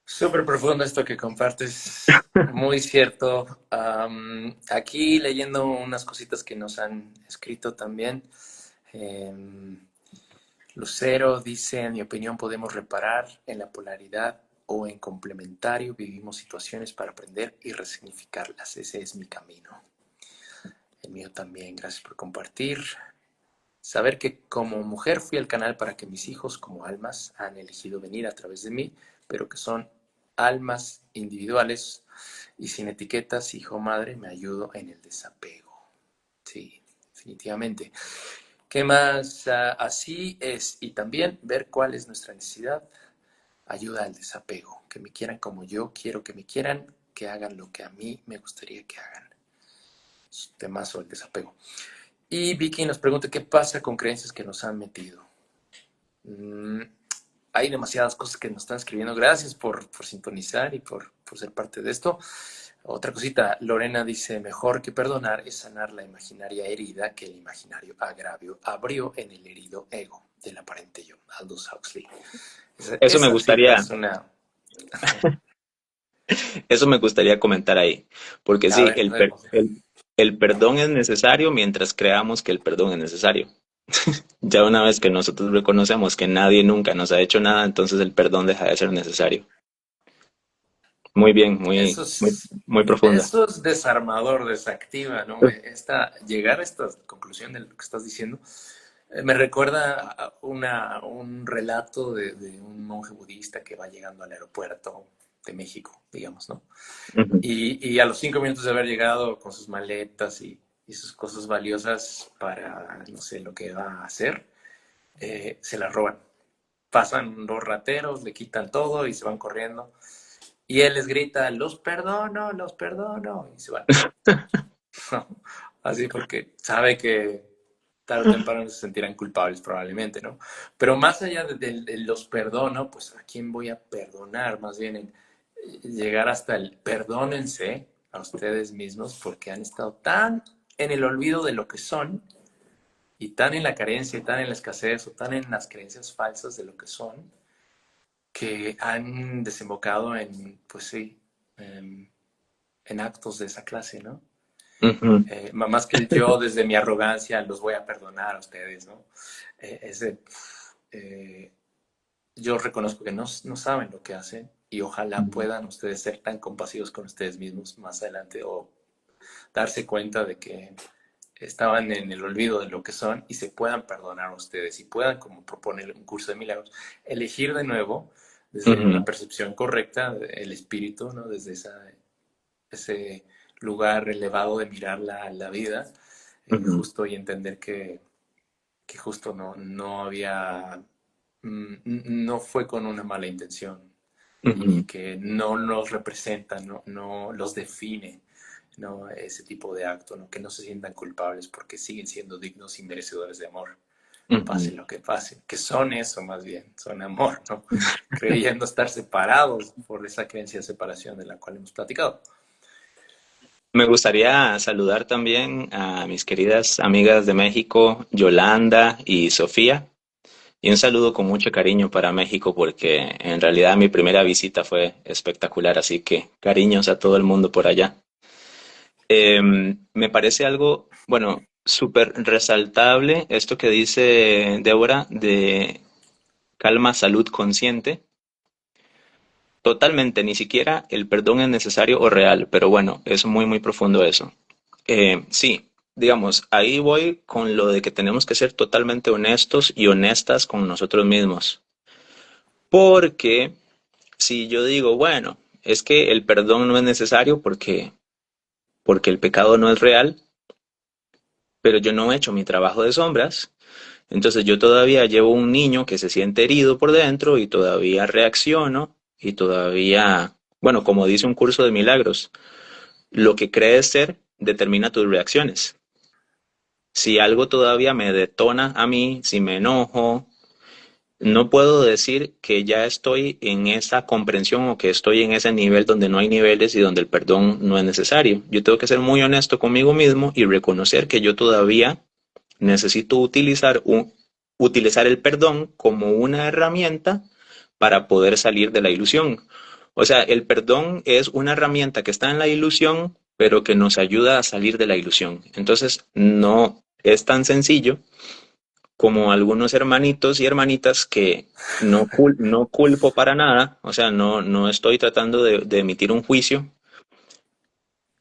Súper profundo esto que compartes, muy cierto. Aquí leyendo unas cositas que nos han escrito también. em, Lucero dice, en mi opinión podemos reparar en la polaridad o en complementario, vivimos situaciones para aprender y resignificarlas. Ese es mi camino. El mío también, gracias por compartir. Saber que como mujer fui al canal para que mis hijos como almas han elegido venir a través de mí, pero que son almas individuales y sin etiquetas, hijo, madre, me ayudo en el desapego. Sí, definitivamente. ¿Qué más? Así es. Y también ver cuál es nuestra necesidad ayuda al desapego. Que me quieran como yo quiero que me quieran, que hagan lo que a mí me gustaría que hagan. Es un temazo el desapego. Y Vicky nos pregunta qué pasa con creencias que nos han metido. Mm, hay demasiadas cosas que nos están escribiendo. Gracias por sintonizar y por ser parte de esto. Otra cosita, Lorena dice, mejor que perdonar es sanar la imaginaria herida que el imaginario agravio abrió en el herido ego del aparente yo. Aldous Huxley. Eso me Esa cita gustaría, es una... eso me gustaría comentar ahí, porque A sí, ver, el perdón es necesario mientras creamos que el perdón es necesario. Ya una vez que nosotros reconocemos que nadie nunca nos ha hecho nada, entonces el perdón deja de ser necesario. Muy bien, eso muy, es, muy profunda. eso es desarmador, desactiva, ¿no? Llegar a esta conclusión de lo que estás diciendo me recuerda a un relato de un monje budista que va llegando al aeropuerto de México, digamos, ¿no? Ujú, Y a los 5 minutos de haber llegado con sus maletas y sus cosas valiosas para, no sé, lo que va a hacer, se las roban. Pasan los rateros, le quitan todo y se van corriendo. Y él les grita, los perdono, y se van. Así porque sabe que tarde o temprano se sentirán culpables probablemente, ¿no? Pero más allá de los perdono, pues a quién voy a perdonar, más bien en llegar hasta el perdónense a ustedes mismos porque han estado tan en el olvido de lo que son y tan en la carencia y tan en la escasez o tan en las creencias falsas de lo que son que han desembocado en, pues sí, en actos de esa clase, ¿no? ujú, Más que yo desde mi arrogancia los voy a perdonar a ustedes, ¿no? Ese, eh, yo reconozco que no saben lo que hacen y ojalá puedan ustedes ser tan compasivos con ustedes mismos más adelante o darse cuenta de que estaban en el olvido de lo que son y se puedan perdonar a ustedes y puedan, como proponer un curso de milagros, elegir de nuevo desde una ujú, percepción correcta el espíritu, ¿no? Desde ese lugar elevado de mirar la vida, ujú, justo y entender que justo no había, no fue con una mala intención y ujú. que no los representa, no los define, ¿no? Ese tipo de acto, ¿no? Que no se sientan culpables porque siguen siendo dignos y merecedores de amor, pase Ujú. lo que pase, que son eso más bien, son amor, ¿no? Creyendo estar separados por esa creencia de separación de la cual hemos platicado. Me gustaría saludar también a mis queridas amigas de México, Yolanda y Sofía, y un saludo con mucho cariño para México porque en realidad mi primera visita fue espectacular, así que cariños a todo el mundo por allá. Me parece algo, bueno, súper resaltable esto que dice Débora de calma, salud consciente. Totalmente, ni siquiera el perdón es necesario o real, pero bueno, es muy, muy profundo eso. Sí, digamos, ahí voy con lo de que tenemos que ser totalmente honestos y honestas con nosotros mismos. Porque si yo digo, bueno, es que el perdón no es necesario porque el pecado no es real, pero yo no he hecho mi trabajo de sombras, entonces yo todavía llevo un niño que se siente herido por dentro y todavía reacciono y todavía, bueno, como dice un curso de milagros, lo que crees ser determina tus reacciones. Si algo todavía me detona a mí, si me enojo, no puedo decir que ya estoy en esa comprensión o que estoy en ese nivel donde no hay niveles y donde el perdón no es necesario. Yo tengo que ser muy honesto conmigo mismo y reconocer que yo todavía necesito utilizar el perdón como una herramienta para poder salir de la ilusión. O sea, el perdón es una herramienta que está en la ilusión, pero que nos ayuda a salir de la ilusión. Entonces, no es tan sencillo como algunos hermanitos y hermanitas que no culpo para nada, o sea, no estoy tratando de emitir un juicio,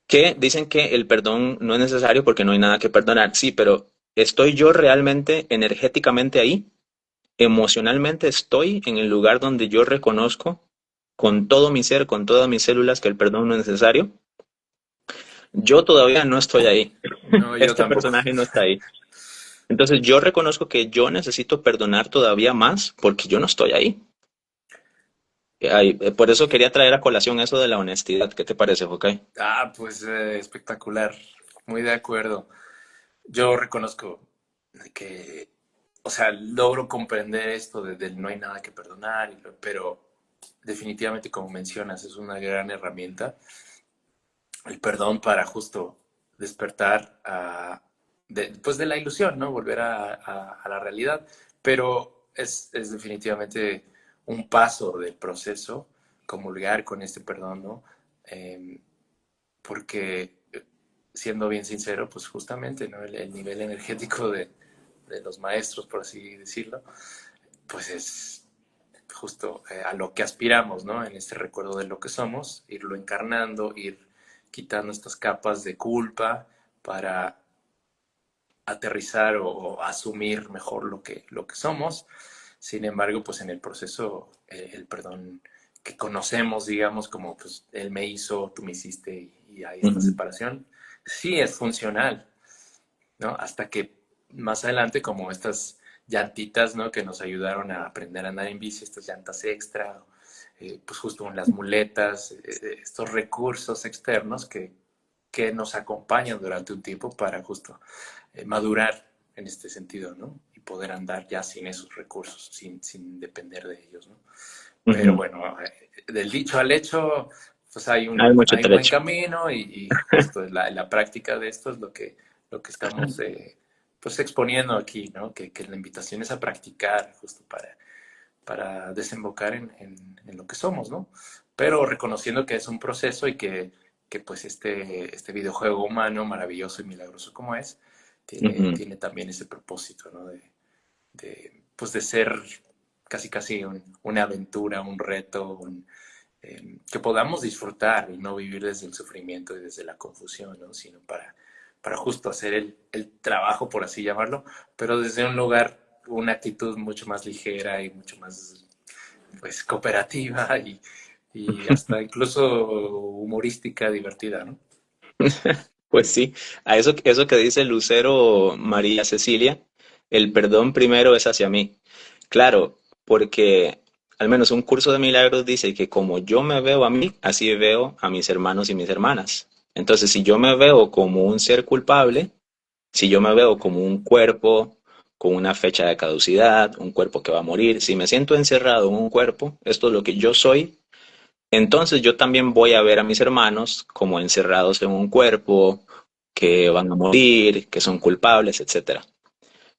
que dicen que el perdón no es necesario porque no hay nada que perdonar. Sí, pero ¿estoy yo realmente energéticamente ahí? Emocionalmente estoy en el lugar donde yo reconozco con todo mi ser, con todas mis células que el perdón no es necesario. Yo todavía no estoy ahí. No, yo Este tampoco. personaje no está ahí. Entonces yo reconozco que yo necesito perdonar todavía más porque yo no estoy ahí. Por eso quería traer a colación eso de la honestidad. ¿Qué te parece, Fokay? Pues espectacular, muy de acuerdo. Yo reconozco que, o sea, logro comprender esto del no hay nada que perdonar, pero definitivamente, como mencionas, es una gran herramienta. el perdón para justo despertar pues de la ilusión, ¿no? Volver a la realidad. Pero es definitivamente un paso del proceso, comulgar con este perdón, ¿no? Eh, porque, siendo bien sincero, pues justamente, ¿no? El nivel energético de los maestros, por así decirlo, pues es justo a lo que aspiramos, ¿no? En este recuerdo de lo que somos, irlo encarnando, ir quitando estas capas de culpa para aterrizar o asumir mejor lo que somos. Sin embargo, pues en el proceso, el perdón que conocemos, digamos, como pues él me hizo, tú me hiciste y hay esta Ujú, separación, sí es funcional, ¿no? Hasta que más adelante, como estas llantitas, ¿no? Que nos ayudaron a aprender a andar en bici, estas llantas extra, pues justo en las muletas, estos recursos externos que nos acompañan durante un tiempo para justo madurar en este sentido, ¿no? Y poder andar ya sin esos recursos, sin depender de ellos, ¿no? Pero ujú. bueno, del dicho al hecho, pues Hay mucho hay un buen trecho. camino y justo la práctica de esto es lo que estamos pues exponiendo aquí, ¿no? Que la invitación es a practicar justo para desembocar en lo que somos, ¿no? Pero reconociendo que es un proceso y que pues este videojuego humano maravilloso y milagroso como es, Ujú. tiene también ese propósito, ¿no? Pues de ser casi casi una aventura, un reto, que podamos disfrutar y no vivir desde el sufrimiento y desde la confusión, ¿no? Sino para justo hacer el trabajo, por así llamarlo, pero desde un lugar, una actitud mucho más ligera y mucho más pues cooperativa y hasta incluso humorística, divertida, ¿no? Pues sí, a eso que dice Lucero María Cecilia, el perdón primero es hacia mí. Claro, porque al menos un curso de milagros dice que como yo me veo a mí, así veo a mis hermanos y mis hermanas. Entonces, si yo me veo como un ser culpable, si yo me veo como un cuerpo con una fecha de caducidad, un cuerpo que va a morir, si me siento encerrado en un cuerpo, esto es lo que yo soy, entonces yo también voy a ver a mis hermanos como encerrados en un cuerpo, que van a morir, que son culpables, etcétera.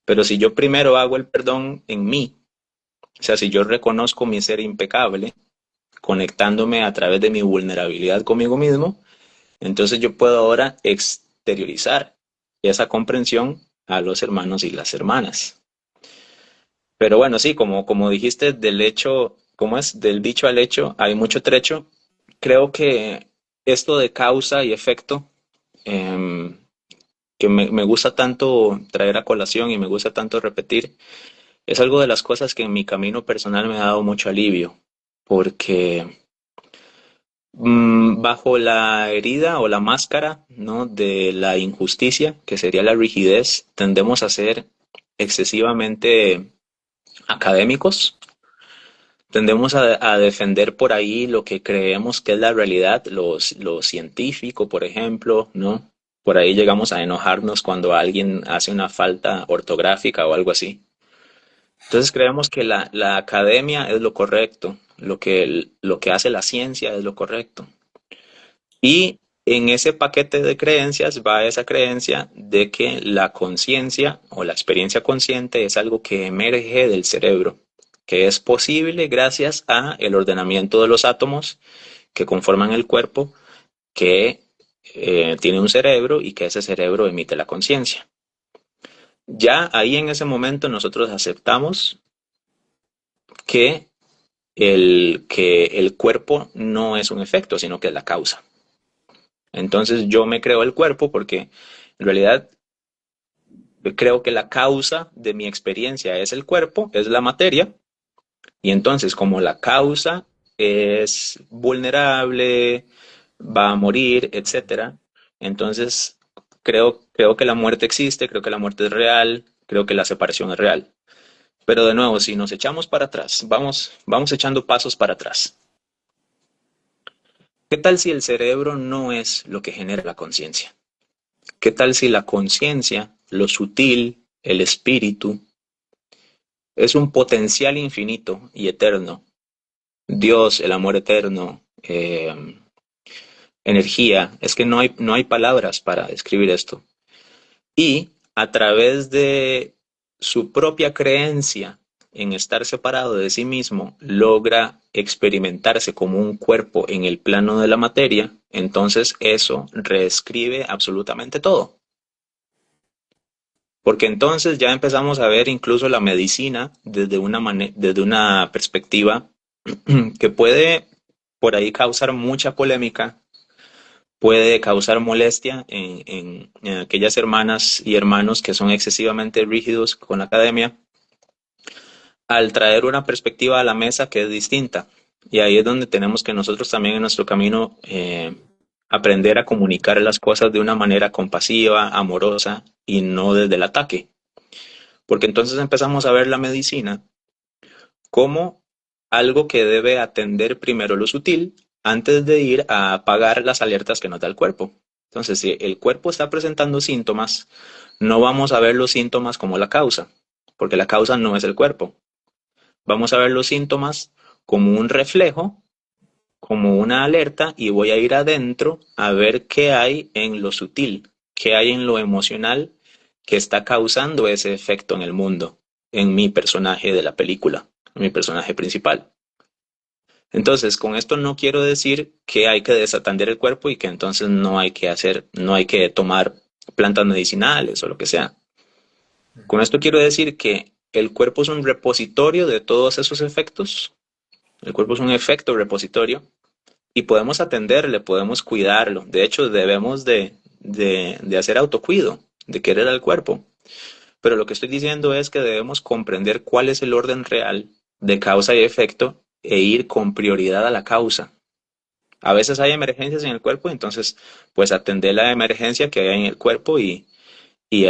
Pero si yo primero hago el perdón en mí, o sea, si yo reconozco mi ser impecable, conectándome a través de mi vulnerabilidad conmigo mismo, entonces yo puedo ahora exteriorizar esa comprensión a los hermanos y las hermanas. Pero bueno, sí, como dijiste, del hecho, ¿cómo es? Del dicho al hecho, hay mucho trecho. Creo que esto de causa y efecto, em, que me gusta tanto traer a colación y me gusta tanto repetir, es algo de las cosas que en mi camino personal me ha dado mucho alivio, porque bajo la herida o la máscara, ¿no? de la injusticia, que sería la rigidez, tendemos a ser excesivamente académicos. Tendemos a defender por ahí lo que creemos que es la realidad, lo científico, por ejemplo, ¿no? Por ahí llegamos a enojarnos cuando alguien hace una falta ortográfica o algo así. Entonces creemos que la academia es lo correcto, lo que hace la ciencia es lo correcto. Y en ese paquete de creencias va esa creencia de que la conciencia o la experiencia consciente es algo que emerge del cerebro, que es posible gracias a el ordenamiento de los átomos que conforman el cuerpo, que tiene un cerebro y que ese cerebro emite la conciencia. Ya ahí en ese momento nosotros aceptamos que que el cuerpo no es un efecto, sino que es la causa. Entonces yo me creo el cuerpo porque en realidad creo que la causa de mi experiencia es el cuerpo, es la materia, y entonces como la causa es vulnerable, va a morir, etcétera, entonces creo que la muerte existe, creo que la muerte es real, creo que la separación es real. Pero de nuevo, si nos echamos para atrás, vamos echando pasos para atrás. ¿Qué tal si el cerebro no es lo que genera la conciencia? ¿Qué tal si la conciencia, lo sutil, el espíritu, es un potencial infinito y eterno? Dios, el amor eterno, energía, es que no hay palabras para describir esto. Y a través de su propia creencia en estar separado de sí mismo, logra experimentarse como un cuerpo en el plano de la materia, entonces eso reescribe absolutamente todo. Porque entonces ya empezamos a ver incluso la medicina desde una perspectiva que puede por ahí causar mucha polémica, puede causar molestia en aquellas hermanas y hermanos que son excesivamente rígidos con la academia, al traer una perspectiva a la mesa que es distinta. Y ahí es donde tenemos que nosotros también en nuestro camino aprender a comunicar las cosas de una manera compasiva, amorosa y no desde el ataque. Porque entonces empezamos a ver la medicina como algo que debe atender primero lo sutil antes de ir a apagar las alertas que nos da el cuerpo. Entonces, si el cuerpo está presentando síntomas, no vamos a ver los síntomas como la causa, porque la causa no es el cuerpo. Vamos a ver los síntomas como un reflejo, como una alerta, y voy a ir adentro a ver qué hay en lo sutil, qué hay en lo emocional que está causando ese efecto en el mundo, en mi personaje de la película, en mi personaje principal. Entonces, con esto no quiero decir que hay que desatender el cuerpo y que entonces no hay que tomar plantas medicinales o lo que sea. Con esto quiero decir que el cuerpo es un repositorio de todos esos efectos. El cuerpo es un efecto repositorio y podemos atenderle, podemos cuidarlo. De hecho, debemos de hacer autocuido, de querer al cuerpo. Pero lo que estoy diciendo es que debemos comprender cuál es el orden real de causa y efecto e ir con prioridad a la causa. A veces hay emergencias en el cuerpo, entonces pues atender la emergencia que hay en el cuerpo y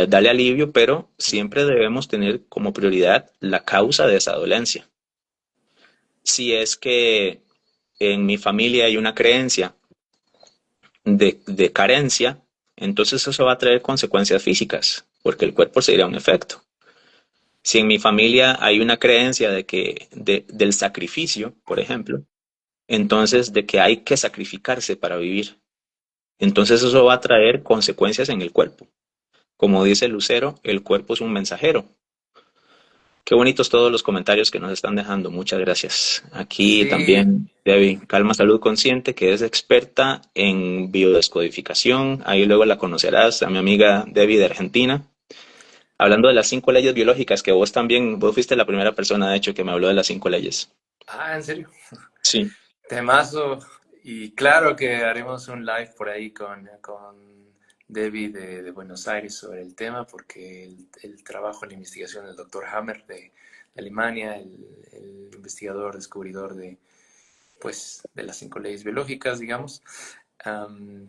darle alivio, pero siempre debemos tener como prioridad la causa de esa dolencia. Si es que en mi familia hay una creencia de carencia, entonces eso va a traer consecuencias físicas, porque el cuerpo se irá a un efecto. Si en mi familia hay una creencia del sacrificio, por ejemplo, entonces de que hay que sacrificarse para vivir, entonces eso va a traer consecuencias en el cuerpo. Como dice Lucero, el cuerpo es un mensajero. Qué bonitos todos los comentarios que nos están dejando. Muchas gracias. Aquí Sí, también Debbie, Calma Salud Consciente, que es experta en biodescodificación. Ahí luego la conocerás, a mi amiga Debbie de Argentina. Hablando de las 5 leyes biológicas, que vos fuiste la primera persona, de hecho, que me habló de las 5 leyes. en serio. Sí. Temazo. Y claro que haremos un live por ahí con Debbie de Buenos Aires sobre el tema, porque el trabajo, la investigación del doctor Hammer de Alemania, el investigador, descubridor de las 5 leyes biológicas, digamos,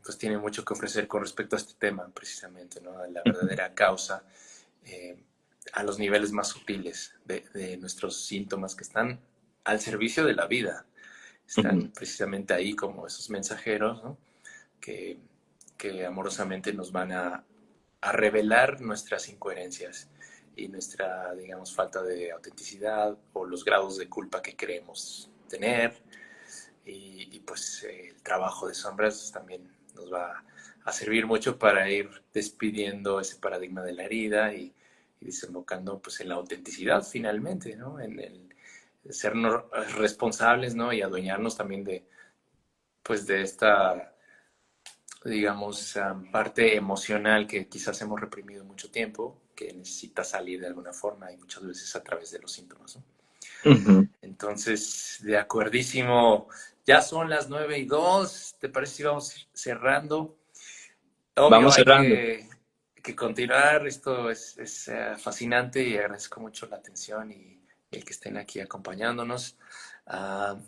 pues tiene mucho que ofrecer con respecto a este tema, precisamente, ¿no? De la verdadera causa, eh, a los niveles más sutiles de nuestros síntomas que están al servicio de la vida. Ujú. Están precisamente ahí como esos mensajeros, ¿no? que, que amorosamente nos van a revelar nuestras incoherencias y nuestra, digamos, falta de autenticidad o los grados de culpa que creemos tener. Pues el trabajo de sombras también nos va a servir mucho para ir despidiendo ese paradigma de la herida y desembocando pues en la autenticidad finalmente, ¿no? En el sernos responsables, ¿no? Y adueñarnos también pues de esta, digamos, parte emocional que quizás hemos reprimido mucho tiempo, que necesita salir de alguna forma y muchas veces a través de los síntomas, ¿no? Ujú. Entonces, de acuerdísimo, ya son las 9:02, ¿te parece si vamos cerrando? Obvio, Vamos hay cerrando. que continuar, esto es fascinante y agradezco mucho la atención y el que estén aquí acompañándonos. Uh,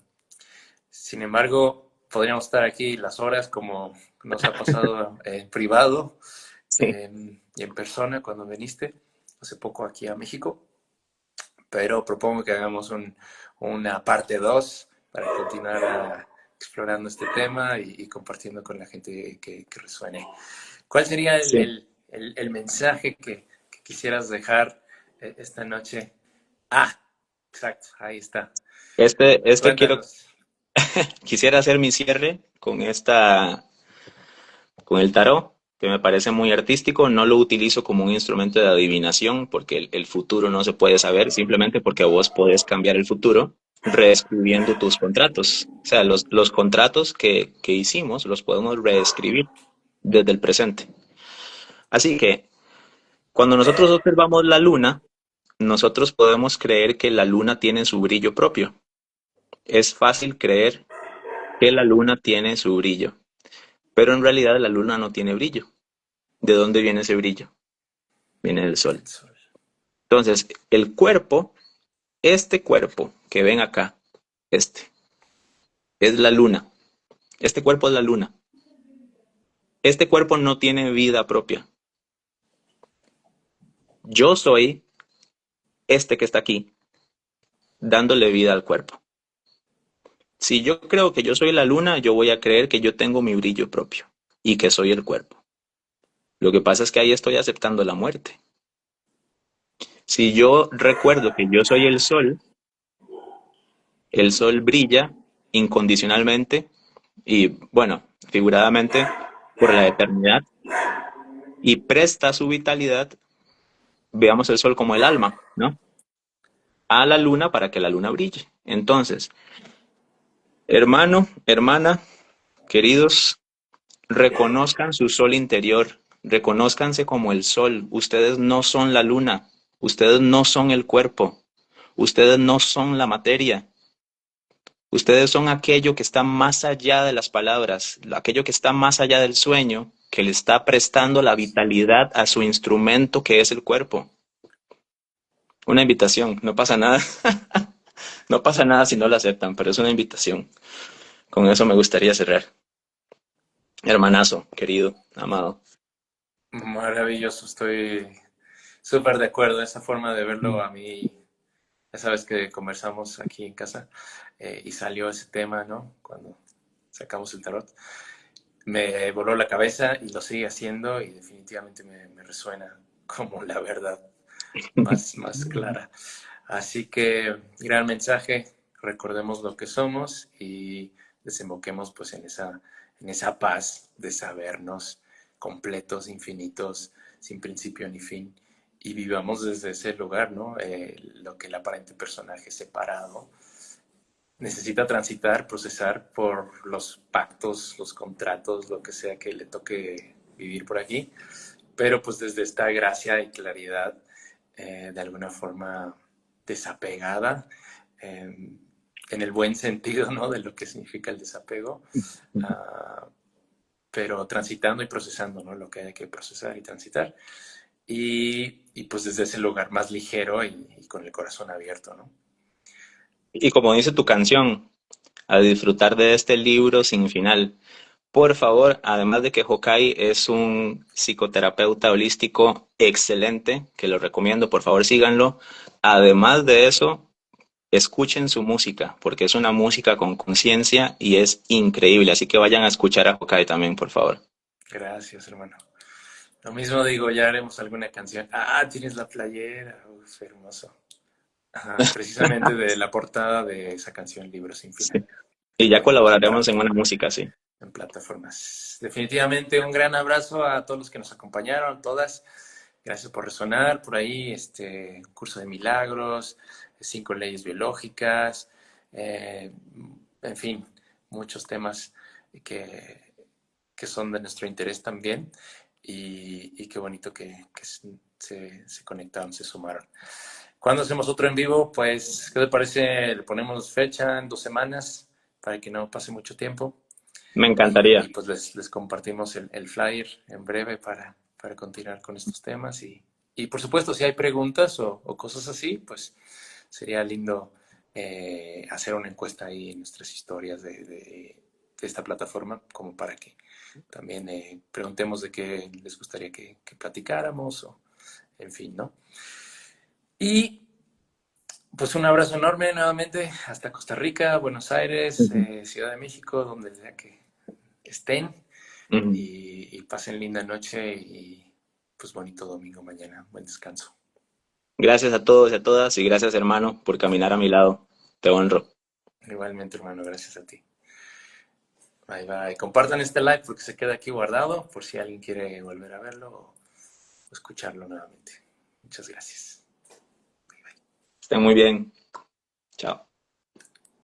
Sin embargo, podríamos estar aquí las horas como nos ha pasado en privado Sí. y en persona cuando viniste hace poco aquí a México, pero propongo que hagamos una parte 2 para continuar explorando este tema y compartiendo con la gente que resuene. ¿Cuál sería Sí. el mensaje que quisieras dejar esta noche? Exacto, ahí está. Este quiero, Cuéntanos. quisiera hacer mi cierre con esta. con el tarot, que me parece muy artístico. No lo utilizo como un instrumento de adivinación, porque el futuro no se puede saber, simplemente porque vos podés cambiar el futuro reescribiendo tus contratos. O sea, los contratos que hicimos los podemos reescribir desde el presente. Así que cuando nosotros observamos la luna, nosotros podemos creer que la luna tiene su brillo propio. Es fácil creer que la luna tiene su brillo, pero en realidad la luna no tiene brillo. ¿De dónde viene ese brillo? Viene del sol. El sol. Entonces, el cuerpo, este cuerpo que ven acá, este, es la luna. Este cuerpo es la luna. Este cuerpo no tiene vida propia. Yo soy este que está aquí, dándole vida al cuerpo. Si yo creo que yo soy la luna, yo voy a creer que yo tengo mi brillo propio y que soy el cuerpo. Lo que pasa es que ahí estoy aceptando la muerte. Si yo recuerdo que yo soy el sol brilla incondicionalmente y, bueno, figuradamente, por la eternidad y presta su vitalidad, veamos el sol como el alma, ¿no? A la luna para que la luna brille. Entonces, hermano, hermana, queridos, reconozcan su sol interior, reconózcanse como el sol. Ustedes no son la luna, ustedes no son el cuerpo, ustedes no son la materia. Ustedes son aquello que está más allá de las palabras, aquello que está más allá del sueño, que le está prestando la vitalidad a su instrumento que es el cuerpo. Una invitación, no pasa nada. No pasa nada si no la aceptan, pero es una invitación. Con eso me gustaría cerrar. Hermanazo, querido, amado. Maravilloso, estoy súper de acuerdo. Esa forma de verlo a mí, ya sabes que conversamos aquí en casa y salió ese tema, ¿no? Cuando sacamos el tarot. Me voló la cabeza y lo sigue haciendo y definitivamente me resuena como la verdad más clara. Así que gran mensaje, recordemos lo que somos y desemboquemos pues en esa paz de sabernos completos, infinitos, sin principio ni fin. Y vivamos desde ese lugar, ¿no? Lo que el aparente personaje separado necesita transitar, procesar por los pactos, los contratos, lo que sea que le toque vivir por aquí, pero pues desde esta gracia y claridad, de alguna forma desapegada, en el buen sentido, ¿no? De lo que significa el desapego, uh, pero transitando y procesando, ¿no? Lo que hay que procesar y transitar. Y pues desde ese lugar más ligero y con el corazón abierto, ¿no? Y como dice tu canción, a disfrutar de este libro sin final. Por favor, además de que Hokai es un psicoterapeuta holístico excelente, que lo recomiendo, por favor síganlo. Además de eso, escuchen su música, porque es una música con conciencia y es increíble. Así que vayan a escuchar a Hokai también, por favor. Gracias, hermano. Lo mismo digo, ya haremos alguna canción. Ah, tienes la playera. Uf, hermoso. Ajá, precisamente de la portada de esa canción, Libro sin Sí. final. Y ya Pueden colaboraremos en encontrarla una música, sí. en plataformas. Definitivamente un gran abrazo a todos los que nos acompañaron, todas. Gracias por resonar por ahí, curso de milagros, 5 leyes biológicas, eh, en fin, muchos temas que, que son de nuestro interés también y qué bonito que se conectaron, se sumaron. ¿Cuándo hacemos otro en vivo? Pues, ¿qué te parece? Le ponemos fecha en 2 semanas para que no pase mucho tiempo Me encantaría. y pues les compartimos el flyer en breve para continuar con estos temas y por supuesto si hay preguntas o cosas así, pues sería lindo hacer una encuesta ahí en nuestras historias de esta plataforma como para que también preguntemos de qué les gustaría que platicáramos o en fin, ¿no? Y pues un abrazo enorme nuevamente hasta Costa Rica, Buenos Aires, Ujú. Ciudad de México, donde sea que estén Ujú. y pasen linda noche y pues bonito domingo mañana, buen descanso. Gracias a todos y a todas y gracias hermano por caminar a mi lado. Te honro. Igualmente hermano, gracias a ti. Bye, bye. Compartan este live porque se queda aquí guardado por si alguien quiere volver a verlo o escucharlo nuevamente. Muchas gracias. Estén muy bien. Chao.